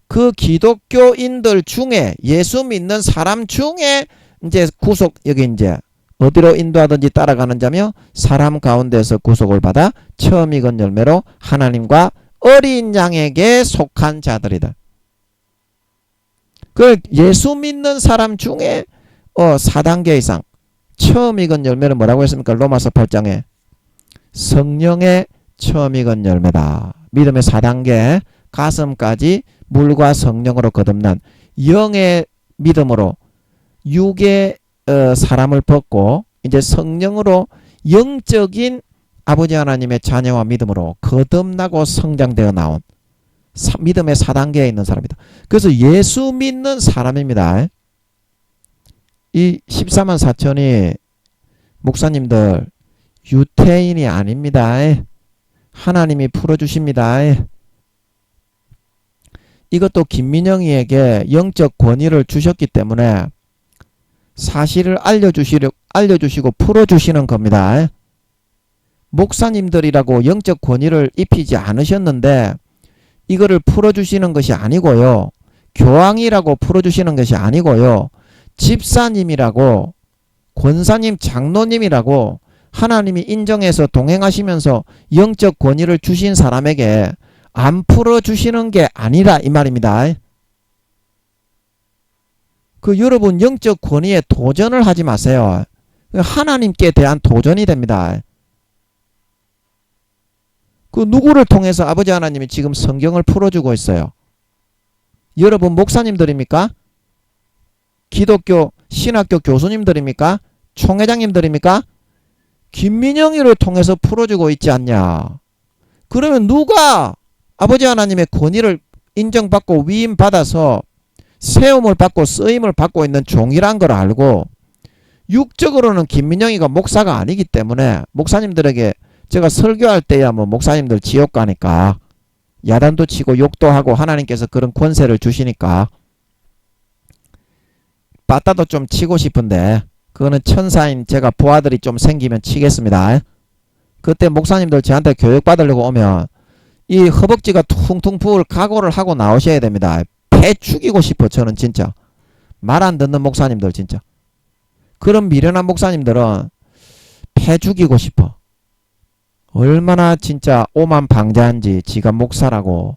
그 기독교인들 중에 예수 믿는 사람 중에 이제 구속 여기 이제 어디로 인도하든지 따라가는 자며 사람 가운데서 구속을 받아 처음 익은 열매로 하나님과 어린 양에게 속한 자들이다. 그 예수 믿는 사람 중에 4단계 이상 처음 익은 열매는 뭐라고 했습니까? 로마서 8장에 성령의 처음 익은 열매다. 믿음의 4단계 가슴까지 물과 성령으로 거듭난 영의 믿음으로 육의 사람을 벗고 이제 성령으로 영적인 아버지 하나님의 자녀와 믿음으로 거듭나고 성장되어 나온 믿음의 4단계에 있는 사람이다. 그래서 예수 믿는 사람입니다. 이 14만 4천이 목사님들 유태인이 아닙니다. 하나님이 풀어주십니다. 이것도 김민영이에게 영적 권위를 주셨기 때문에 사실을 알려주시고 풀어주시는 겁니다. 목사님들이라고 영적 권위를 입히지 않으셨는데 이거를 풀어주시는 것이 아니고요. 교황이라고 풀어주시는 것이 아니고요. 집사님이라고 권사님 장로님이라고 하나님이 인정해서 동행하시면서 영적 권위를 주신 사람에게 안 풀어주시는 게 아니라 이 말입니다. 여러분 영적 권위에 도전을 하지 마세요. 하나님께 대한 도전이 됩니다. 누구를 통해서 아버지 하나님이 지금 성경을 풀어주고 있어요? 여러분 목사님들입니까? 기독교 신학교 교수님들입니까? 총회장님들입니까? 김민영이를 통해서 풀어주고 있지 않냐? 그러면 누가 아버지 하나님의 권위를 인정받고 위임받아서 세움을 받고 쓰임을 받고 있는 종이란 걸 알고 육적으로는 김민영이가 목사가 아니기 때문에 목사님들에게 제가 설교할 때야 뭐 목사님들 지옥 가니까 야단도 치고 욕도 하고 하나님께서 그런 권세를 주시니까 빠따도 좀 치고 싶은데 그거는 천사인 제가 부하들이 좀 생기면 치겠습니다. 그때 목사님들 저한테 교육받으려고 오면 이 허벅지가 퉁퉁 부을 각오를 하고 나오셔야 됩니다. 패 죽이고 싶어 저는 진짜. 말 안 듣는 목사님들 진짜. 그런 미련한 목사님들은 패 죽이고 싶어. 얼마나 진짜 오만 방자한지 지가 목사라고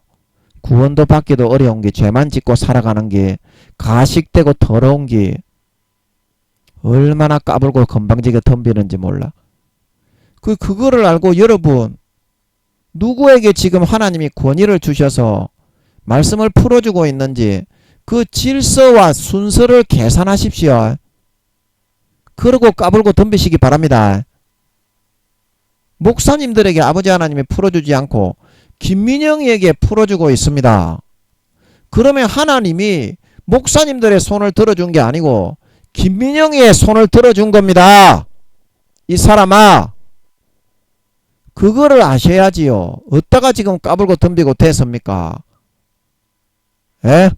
구원도 받기도 어려운 게 죄만 짓고 살아가는 게 가식되고 더러운 게 얼마나 까불고 건방지게 덤비는지 몰라. 그거를 알고 여러분 누구에게 지금 하나님이 권위를 주셔서 말씀을 풀어주고 있는지 그 질서와 순서를 계산하십시오. 그러고 까불고 덤비시기 바랍니다. 목사님들에게 아버지 하나님이 풀어주지 않고 김민영이에게 풀어주고 있습니다. 그러면 하나님이 목사님들의 손을 들어준 게 아니고 김민영이의 손을 들어준 겁니다. 이 사람아, 그거를 아셔야지요. 어디다가 지금 까불고 덤비고 됐습니까? 에?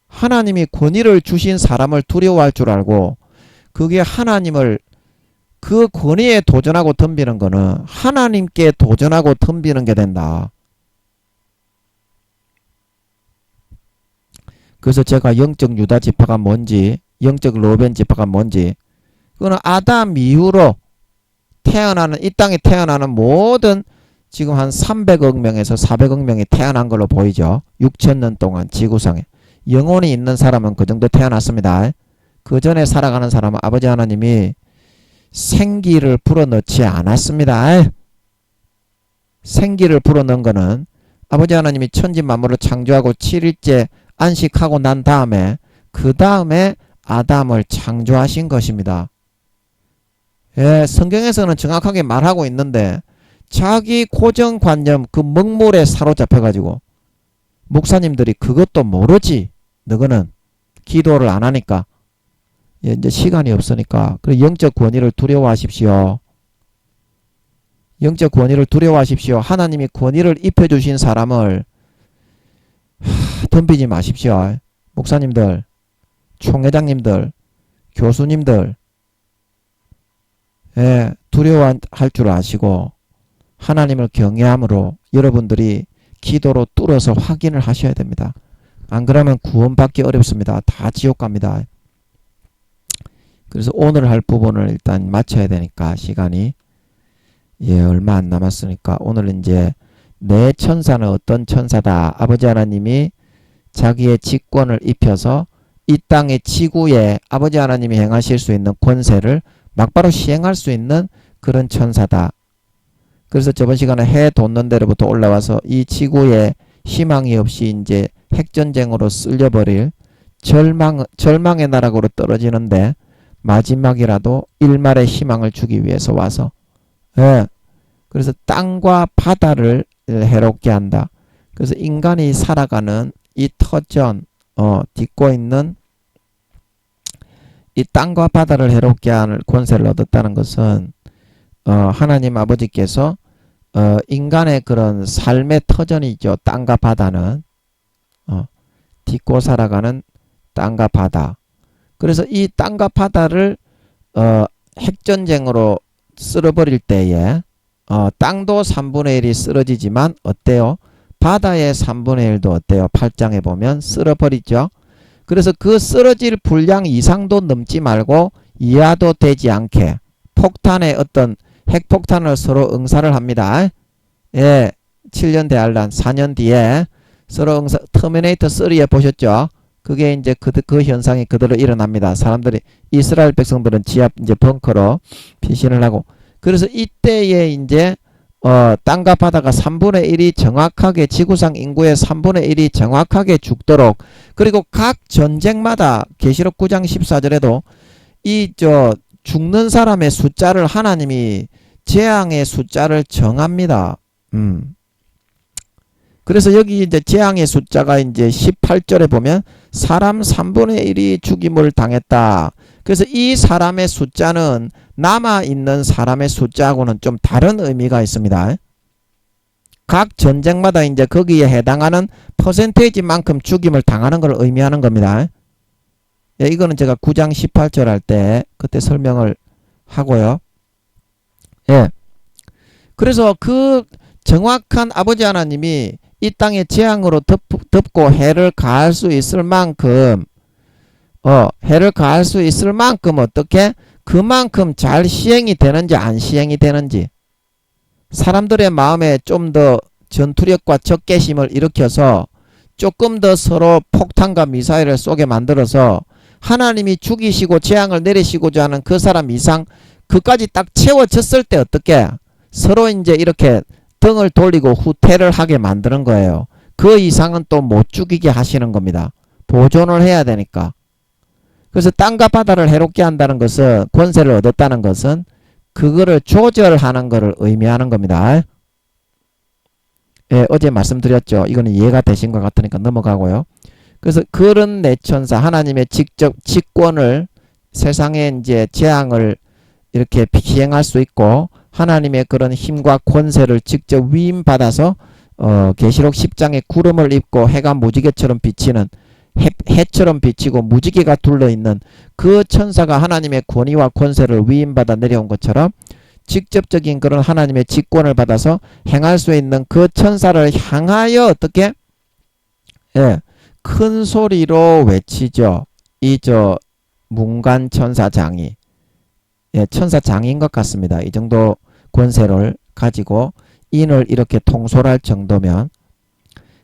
하나님이 권위를 주신 사람을 두려워할 줄 알고 그게 하나님을 그 권위에 도전하고 덤비는 거는 하나님께 도전하고 덤비는 게 된다. 그래서 제가 영적 유다 지파가 뭔지, 영적 로벤 지파가 뭔지, 그거는 아담 이후로 태어나는, 이 땅에 태어나는 모든 지금 한 300억 명에서 400억 명이 태어난 걸로 보이죠. 6천년 동안 지구상에. 영혼이 있는 사람은 그 정도 태어났습니다. 그 전에 살아가는 사람은 아버지 하나님이 생기를 불어넣지 않았습니다. 생기를 불어넣은 거는 아버지 하나님이 천지 만물을 창조하고 7일째 안식하고 난 다음에 그 다음에 아담을 창조하신 것입니다. 예, 성경에서는 정확하게 말하고 있는데 자기 고정관념 그 먹물에 사로잡혀가지고 목사님들이 그것도 모르지. 너거는 기도를 안 하니까. 예, 이제 시간이 없으니까. 그리고 영적 권위를 두려워하십시오. 영적 권위를 두려워하십시오. 하나님이 권위를 입혀주신 사람을 덤비지 마십시오. 목사님들, 총회장님들, 교수님들, 예, 두려워할 줄 아시고 하나님을 경외함으로 여러분들이 기도로 뚫어서 확인을 하셔야 됩니다. 안 그러면 구원받기 어렵습니다. 다 지옥 갑니다. 그래서 오늘 할 부분을 일단 마쳐야 되니까 시간이 얼마 안 남았으니까 오늘 이제 내 천사는 어떤 천사다. 아버지 하나님이 자기의 직권을 입혀서 이 땅의 지구에 아버지 하나님이 행하실 수 있는 권세를 막바로 시행할 수 있는 그런 천사다. 그래서 저번 시간에 해 돋는 데로부터 올라와서 이 지구에 희망이 없이 이제 핵전쟁으로 쓸려버릴 절망의 나락으로 떨어지는데 마지막이라도 일말의 희망을 주기 위해서 와서 그래서 땅과 바다를 해롭게 한다. 그래서 인간이 살아가는 이 터전 딛고 있는 이 땅과 바다를 해롭게 하는 권세를 얻었다는 것은 하나님 아버지께서 인간의 그런 삶의 터전이죠. 땅과 바다는 딛고 살아가는 땅과 바다. 그래서 이 땅과 바다를 핵전쟁으로 쓸어버릴 때에 땅도 3분의 1이 쓰러지지만 어때요? 바다의 3분의 1도 어때요? 8장에 보면 쓸어버리죠. 그래서 그 쓰러질 분량 이상도 넘지 말고 이하도 되지 않게 폭탄의 어떤 핵폭탄을 서로 응사를 합니다. 예, 7년 대환란 4년 뒤에 서로 응사, 터미네이터 3에 보셨죠? 그게 이제 그 현상이 그대로 일어납니다. 사람들이 이스라엘 백성들은 지하 이제 벙커로 피신을 하고 그래서 이때에 이제 땅과 바다가 3분의 1이 정확하게 지구상 인구의 3분의 1이 정확하게 죽도록 그리고 각 전쟁마다 계시록 9장 14절에도 이 죽는 사람의 숫자를 하나님이 재앙의 숫자를 정합니다. 그래서 여기 이제 재앙의 숫자가 이제 18절에 보면 사람 3분의 1이 죽임을 당했다. 그래서 이 사람의 숫자는 남아있는 사람의 숫자하고는 좀 다른 의미가 있습니다. 각 전쟁마다 이제 거기에 해당하는 퍼센테이지만큼 죽임을 당하는 걸 의미하는 겁니다. 예, 이거는 제가 9장 18절 할 때 그때 설명을 하고요. 예. 그래서 그 정확한 아버지 하나님이 이 땅에 재앙으로 덮고 해를 가할 수 있을 만큼 해를 가할 수 있을 만큼 어떻게 그만큼 잘 시행이 되는지 안 시행이 되는지 사람들의 마음에 좀 더 전투력과 적개심을 일으켜서 조금 더 서로 폭탄과 미사일을 쏘게 만들어서 하나님이 죽이시고 재앙을 내리시고자 하는 그 사람 이상 그까지 딱 채워졌을 때 어떻게 서로 이제 이렇게 등을 돌리고 후퇴를 하게 만드는 거예요. 그 이상은 또 못 죽이게 하시는 겁니다. 보존을 해야 되니까. 그래서 땅과 바다를 해롭게 한다는 것은, 권세를 얻었다는 것은 그거를 조절하는 것을 의미하는 겁니다. 예, 어제 말씀드렸죠. 이거는 이해가 되신 것 같으니까 넘어가고요. 그래서 그런 내천사, 하나님의 직접 직권을 세상에 이제 재앙을 이렇게 시행할 수 있고, 하나님의 그런 힘과 권세를 직접 위임받아서 계시록 10장에 구름을 입고 해가 무지개처럼 비치는, 해처럼 비치고 무지개가 둘러있는 그 천사가 하나님의 권위와 권세를 위임받아 내려온 것처럼, 직접적인 그런 하나님의 직권을 받아서 행할 수 있는 그 천사를 향하여 어떻게, 예, 큰 소리로 외치죠. 문관 천사장이, 예, 천사장인 것 같습니다. 이 정도 권세를 가지고 인을 이렇게 통솔할 정도면.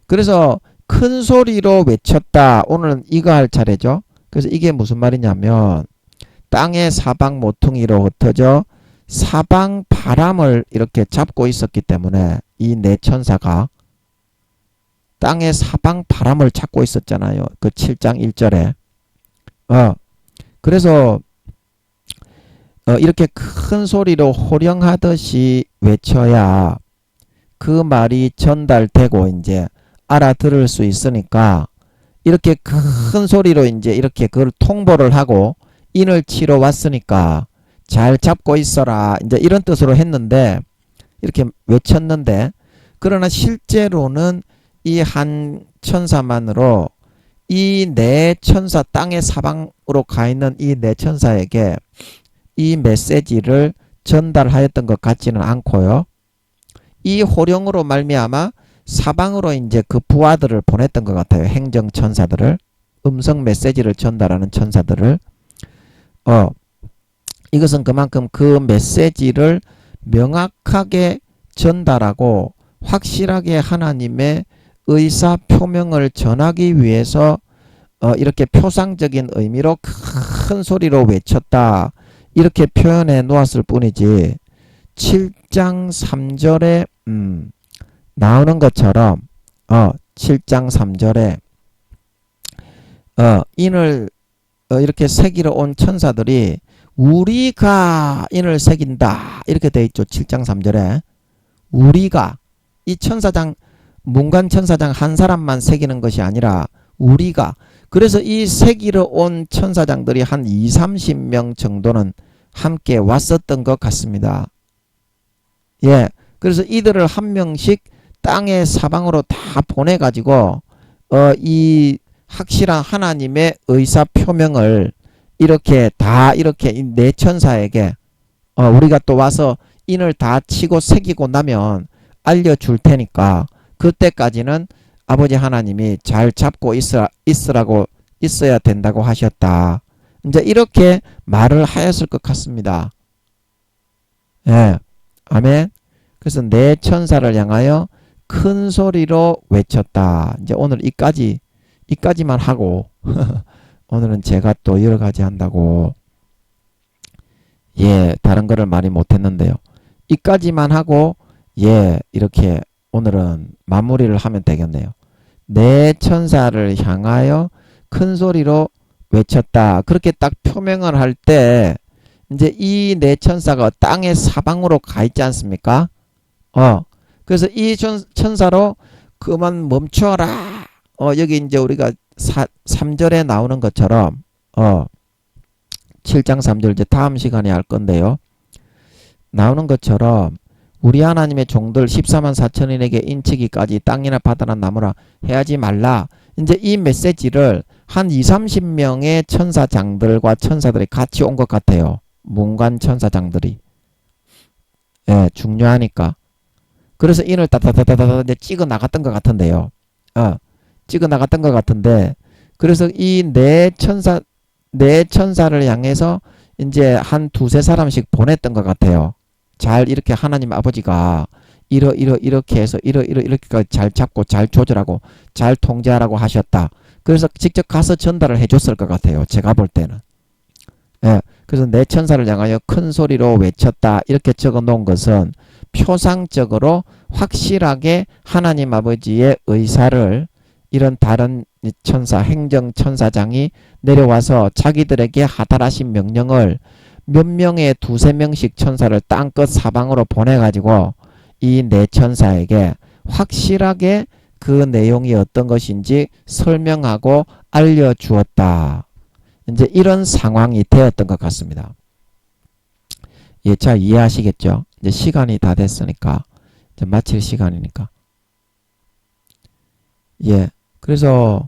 그래서 큰 소리로 외쳤다. 오늘은 이거 할 차례죠. 그래서 이게 무슨 말이냐면, 땅의 사방 모퉁이로 흩어져 사방 바람을 이렇게 잡고 있었기 때문에, 이 네 천사가 땅의 사방 바람을 잡고 있었잖아요. 그 7장 1절에. 그래서 이렇게 큰 소리로 호령하듯이 외쳐야 그 말이 전달되고 이제 알아들을 수 있으니까, 이렇게 큰 소리로 이제 이렇게 그걸 통보를 하고 인을 치러 왔으니까 잘 잡고 있어라, 이제 이런 뜻으로 했는데, 이렇게 외쳤는데, 그러나 실제로는 이 한 천사만으로 이 네 천사, 땅의 사방으로 가 있는 이 네 천사에게 이 메시지를 전달하였던 것 같지는 않고요. 이 호령으로 말미암아 사방으로 이제 그 부하들을 보냈던 것 같아요. 행정 천사들을, 음성 메시지를 전달하는 천사들을. 이것은 그만큼 그 메시지를 명확하게 전달하고 확실하게 하나님의 의사 표명을 전하기 위해서 이렇게 표상적인 의미로 큰 소리로 외쳤다, 이렇게 표현해 놓았을 뿐이지, 7장 3절에 나오는 것처럼 7장 3절에 인을 이렇게 새기러 온 천사들이 우리가 인을 새긴다, 이렇게 돼 있죠. 7장 3절에 우리가, 이 천사장, 문관 천사장 한 사람만 새기는 것이 아니라 우리가, 그래서 이 새기러 온 천사장들이 한 20-30명 정도는 함께 왔었던 것 같습니다. 예, 그래서 이들을 한 명씩 땅의 사방으로 다 보내가지고 이 확실한 하나님의 의사 표명을 이렇게 다 이렇게 네 천사에게 우리가 또 와서 인을 다 치고 새기고 나면 알려줄 테니까 그때까지는 아버지 하나님이 잘 잡고 있어야 된다고 하셨다. 이제 이렇게 말을 하였을 것 같습니다. 예, 아멘. 그래서 네 천사를 향하여 큰 소리로 외쳤다. 이제 오늘 이까지만 하고 오늘은 제가 또 여러 가지 한다고, 예, 다른 거를 많이 못했는데요. 이까지만 하고, 예, 이렇게 오늘은 마무리를 하면 되겠네요. 네 천사를 향하여 큰 소리로 외쳤다. 그렇게 딱 표명을 할 때 이제 이 네 천사가 땅의 사방으로 가 있지 않습니까? 그래서 이 천사로 그만 멈춰라. 여기 이제 우리가 3절에 나오는 것처럼 7장 3절 이제 다음 시간에 할 건데요. 나오는 것처럼 우리 하나님의 종들 14만 4천인에게 인치기까지 땅이나 바다나 나무라 해하지 말라. 이제 이 메시지를 한 20-30명의 천사장들과 천사들이 같이 온 것 같아요. 문관 천사장들이. 예, 중요하니까. 그래서 인을 따다다다다 이제 찍어 나갔던 것 같은데요. 찍어 나갔던 것 같은데, 그래서 이 네 천사를 향해서 이제 한 두세 사람씩 보냈던 것 같아요. 잘 이렇게 하나님 아버지가 이렇게 해서 이렇게까지 잘 잡고 잘 조절하고 잘 통제하라고 하셨다. 그래서 직접 가서 전달을 해줬을 것 같아요. 제가 볼 때는. 예, 그래서 내 천사를 향하여 큰 소리로 외쳤다. 이렇게 적어 놓은 것은 표상적으로 확실하게 하나님 아버지의 의사를 이런 다른 천사, 행정천사장이 내려와서 자기들에게 하달하신 명령을 몇 명의 두세 명씩 천사를 땅끝 사방으로 보내가지고 이 네 천사에게 확실하게 그 내용이 어떤 것인지 설명하고 알려주었다. 이제 이런 상황이 되었던 것 같습니다. 예, 자, 이해하시겠죠? 이제 시간이 다 됐으니까, 이제 마칠 시간이니까. 예, 그래서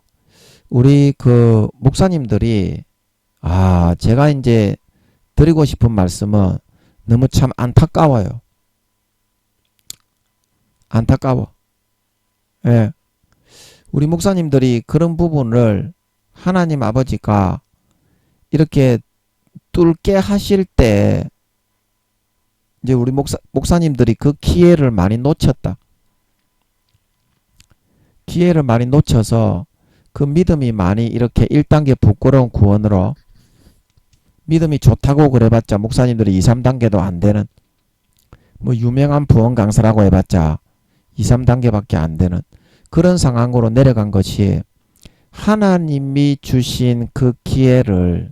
우리 그 목사님들이, 제가 이제 드리고 싶은 말씀은 너무 참 안타까워요. 안타까워. 예. 우리 목사님들이 그런 부분을 하나님 아버지가 이렇게 뚫게 하실 때 이제 우리 목사님들이 그 기회를 많이 놓쳤다. 기회를 많이 놓쳐서 그 믿음이 많이 이렇게 1단계 부끄러운 구원으로 믿음이 좋다고 그래봤자 목사님들이 2, 3단계도 안 되는 뭐 유명한 부원 강사라고 해봤자 2, 3단계밖에 안 되는 그런 상황으로 내려간 것이 하나님이 주신 그 기회를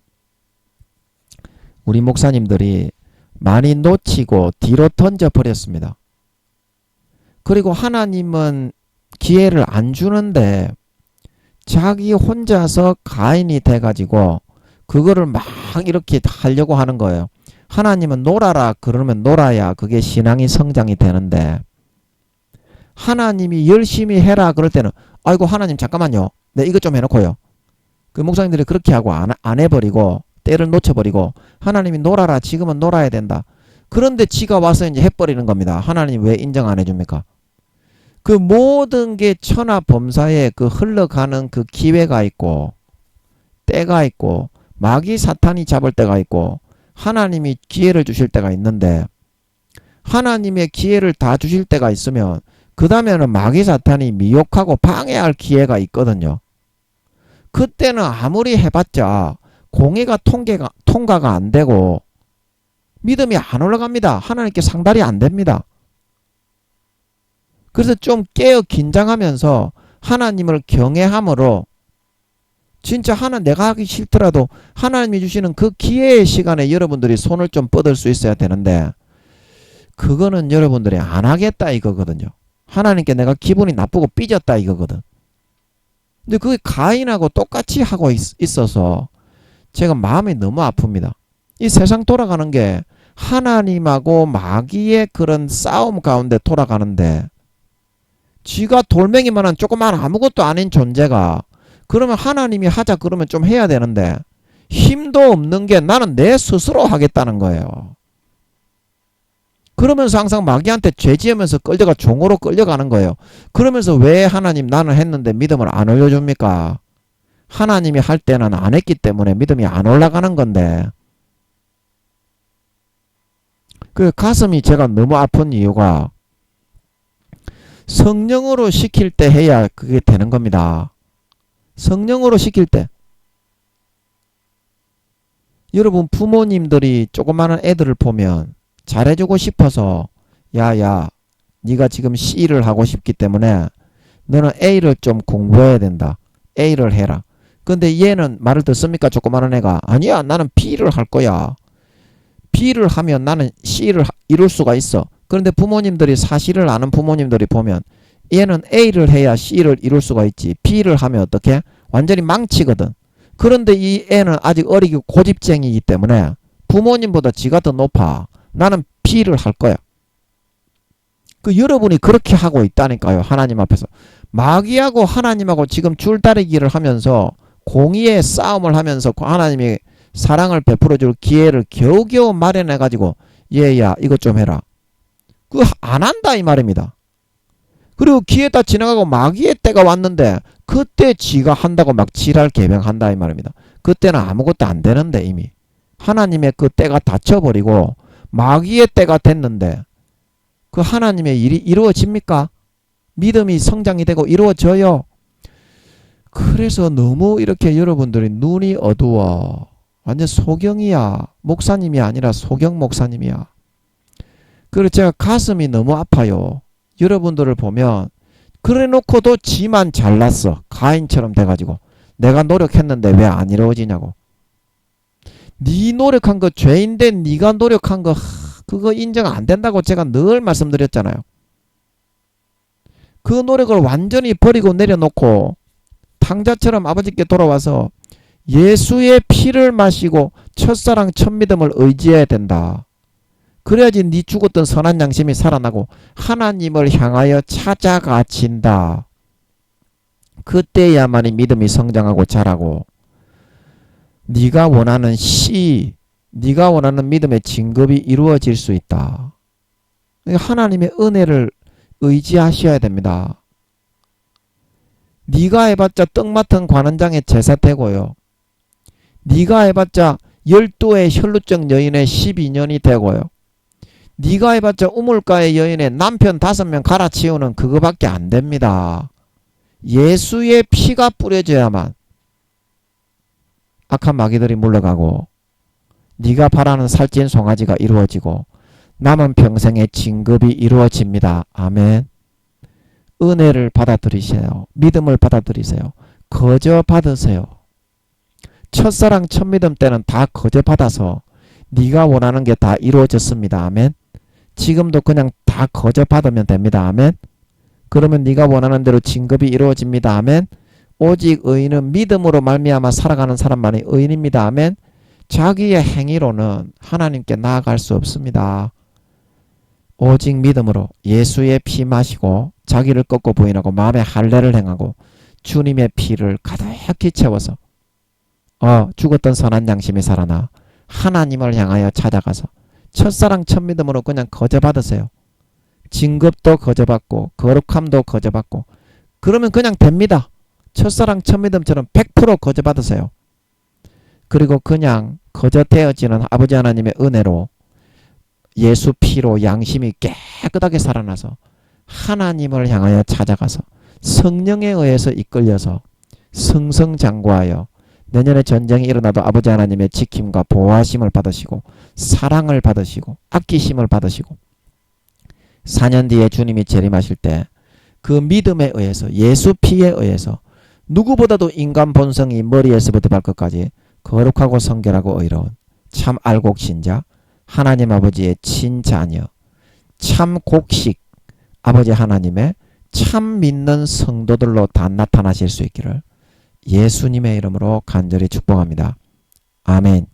우리 목사님들이 많이 놓치고 뒤로 던져버렸습니다. 그리고 하나님은 기회를 안 주는데 자기 혼자서 가인이 돼가지고 그거를 막 이렇게 하려고 하는 거예요. 하나님은 놀아라 그러면 놀아야 그게 신앙이 성장이 되는데 하나님이 열심히 해라 그럴 때는 아이고 하나님 잠깐만요. 네 이것 좀 해놓고요. 그 목사님들이 그렇게 하고 안 해버리고 때를 놓쳐버리고 하나님이 놀아라 지금은 놀아야 된다. 그런데 지가 와서 이제 해버리는 겁니다. 하나님 왜 인정 안 해줍니까? 그 모든 게 천하범사에 그 흘러가는 그 기회가 있고 때가 있고 마귀 사탄이 잡을 때가 있고 하나님이 기회를 주실 때가 있는데 하나님의 기회를 다 주실 때가 있으면 그 다음에는 마귀 사탄이 미혹하고 방해할 기회가 있거든요. 그때는 아무리 해봤자 공의가 통과가 안 되고 믿음이 안 올라갑니다. 하나님께 상달이 안 됩니다. 그래서 좀 깨어 긴장하면서 하나님을 경외함으로 진짜 내가 하기 싫더라도 하나님이 주시는 그 기회의 시간에 여러분들이 손을 좀 뻗을 수 있어야 되는데 그거는 여러분들이 안 하겠다 이거거든요. 하나님께 내가 기분이 나쁘고 삐졌다 이거거든. 근데 그게 가인하고 똑같이 하고 있어서 제가 마음이 너무 아픕니다. 이 세상 돌아가는 게 하나님하고 마귀의 그런 싸움 가운데 돌아가는데 지가 돌멩이만한 조그만 아무것도 아닌 존재가 그러면 하나님이 하자 그러면 좀 해야 되는데 힘도 없는 게 나는 내 스스로 하겠다는 거예요. 그러면서 항상 마귀한테 죄지으면서 종으로 끌려가는 거예요. 그러면서 왜 하나님 나는 했는데 믿음을 안 올려줍니까? 하나님이 할 때는 안 했기 때문에 믿음이 안 올라가는 건데 그 가슴이 제가 너무 아픈 이유가 성령으로 시킬 때 해야 그게 되는 겁니다. 성령으로 시킬 때 여러분 부모님들이 조그마한 애들을 보면 잘해주고 싶어서 야야 네가 지금 C를 하고 싶기 때문에 너는 A를 좀 공부해야 된다. A를 해라. 근데 얘는 말을 듣습니까? 조그마한 애가 아니야 나는 B를 할 거야. B를 하면 나는 C를 이룰 수가 있어. 그런데 부모님들이 사실을 아는 부모님들이 보면 얘는 A를 해야 C를 이룰 수가 있지. B를 하면 어떻게? 완전히 망치거든. 그런데 이 애는 아직 어리고 고집쟁이기 때문에 부모님보다 지가 더 높아. 나는 B를 할 거야. 그 여러분이 그렇게 하고 있다니까요. 하나님 앞에서. 마귀하고 하나님하고 지금 줄다리기를 하면서 공의의 싸움을 하면서 하나님이 사랑을 베풀어 줄 기회를 겨우겨우 마련해 가지고 얘야 이것 좀 해라. 그거 안 한다 이 말입니다. 그리고 기회 다 지나가고 마귀의 때가 왔는데 그때 지가 한다고 막 지랄 개명한다 이 말입니다. 그때는 아무것도 안 되는데 이미 하나님의 그 때가 닫혀버리고 마귀의 때가 됐는데 그 하나님의 일이 이루어집니까? 믿음이 성장이 되고 이루어져요. 그래서 너무 이렇게 여러분들이 눈이 어두워. 완전 소경이야. 목사님이 아니라 소경 목사님이야. 그래서 제가 가슴이 너무 아파요. 여러분들을 보면 그래 놓고도 지만 잘났어. 가인처럼 돼가지고 내가 노력했는데 왜 안 이루어지냐고. 네 노력한 거 죄인데 네가 노력한 거 그거 인정 안 된다고 제가 늘 말씀드렸잖아요. 그 노력을 완전히 버리고 내려놓고 탕자처럼 아버지께 돌아와서 예수의 피를 마시고 첫사랑 첫믿음을 의지해야 된다. 그래야지 네 죽었던 선한 양심이 살아나고 하나님을 향하여 찾아가진다. 그때야만이 믿음이 성장하고 자라고 네가 원하는 네가 원하는 믿음의 진급이 이루어질 수 있다. 하나님의 은혜를 의지하셔야 됩니다. 네가 해봤자 떡 맡은 관원장의 제사 되고요. 네가 해봤자 12의 혈루증 여인의 12년이 되고요. 네가 해봤자 우물가의 여인의 남편 5명 갈아치우는 그거밖에 안 됩니다. 예수의 피가 뿌려져야만 악한 마귀들이 물러가고 네가 바라는 살찐 송아지가 이루어지고 남은 평생의 진급이 이루어집니다. 아멘. 은혜를 받아들이세요. 믿음을 받아들이세요. 거저 받으세요. 첫사랑 첫믿음 때는 다 거저 받아서 네가 원하는 게 다 이루어졌습니다. 아멘. 지금도 그냥 다 거저 받으면 됩니다. 아멘. 그러면 네가 원하는 대로 진급이 이루어집니다. 아멘. 오직 의인은 믿음으로 말미암아 살아가는 사람만이 의인입니다. 아멘. 자기의 행위로는 하나님께 나아갈 수 없습니다. 오직 믿음으로 예수의 피 마시고 자기를 꺾고 부인하고 마음의 할례를 행하고 주님의 피를 가득히 채워서 죽었던 선한 양심이 살아나 하나님을 향하여 찾아가서 첫사랑 첫믿음으로 그냥 거저 받으세요. 진급도 거저 받고 거룩함도 거저 받고 그러면 그냥 됩니다. 첫사랑 첫믿음처럼 100% 거저 받으세요. 그리고 그냥 거저 되어지는 아버지 하나님의 은혜로 예수 피로 양심이 깨끗하게 살아나서 하나님을 향하여 찾아가서 성령에 의해서 이끌려서 승승장구하여 내년에 전쟁이 일어나도 아버지 하나님의 지킴과 보호하심을 받으시고 사랑을 받으시고 아끼심을 받으시고 4년 뒤에 주님이 재림하실 때 그 믿음에 의해서 예수 피에 의해서 누구보다도 인간 본성이 머리에서부터 발끝까지 거룩하고 성결하고 의로운 참 알곡신자 하나님 아버지의 친자녀 참 곡식 아버지 하나님의 참 믿는 성도들로 다 나타나실 수 있기를 예수님의 이름으로 간절히 축복합니다. 아멘.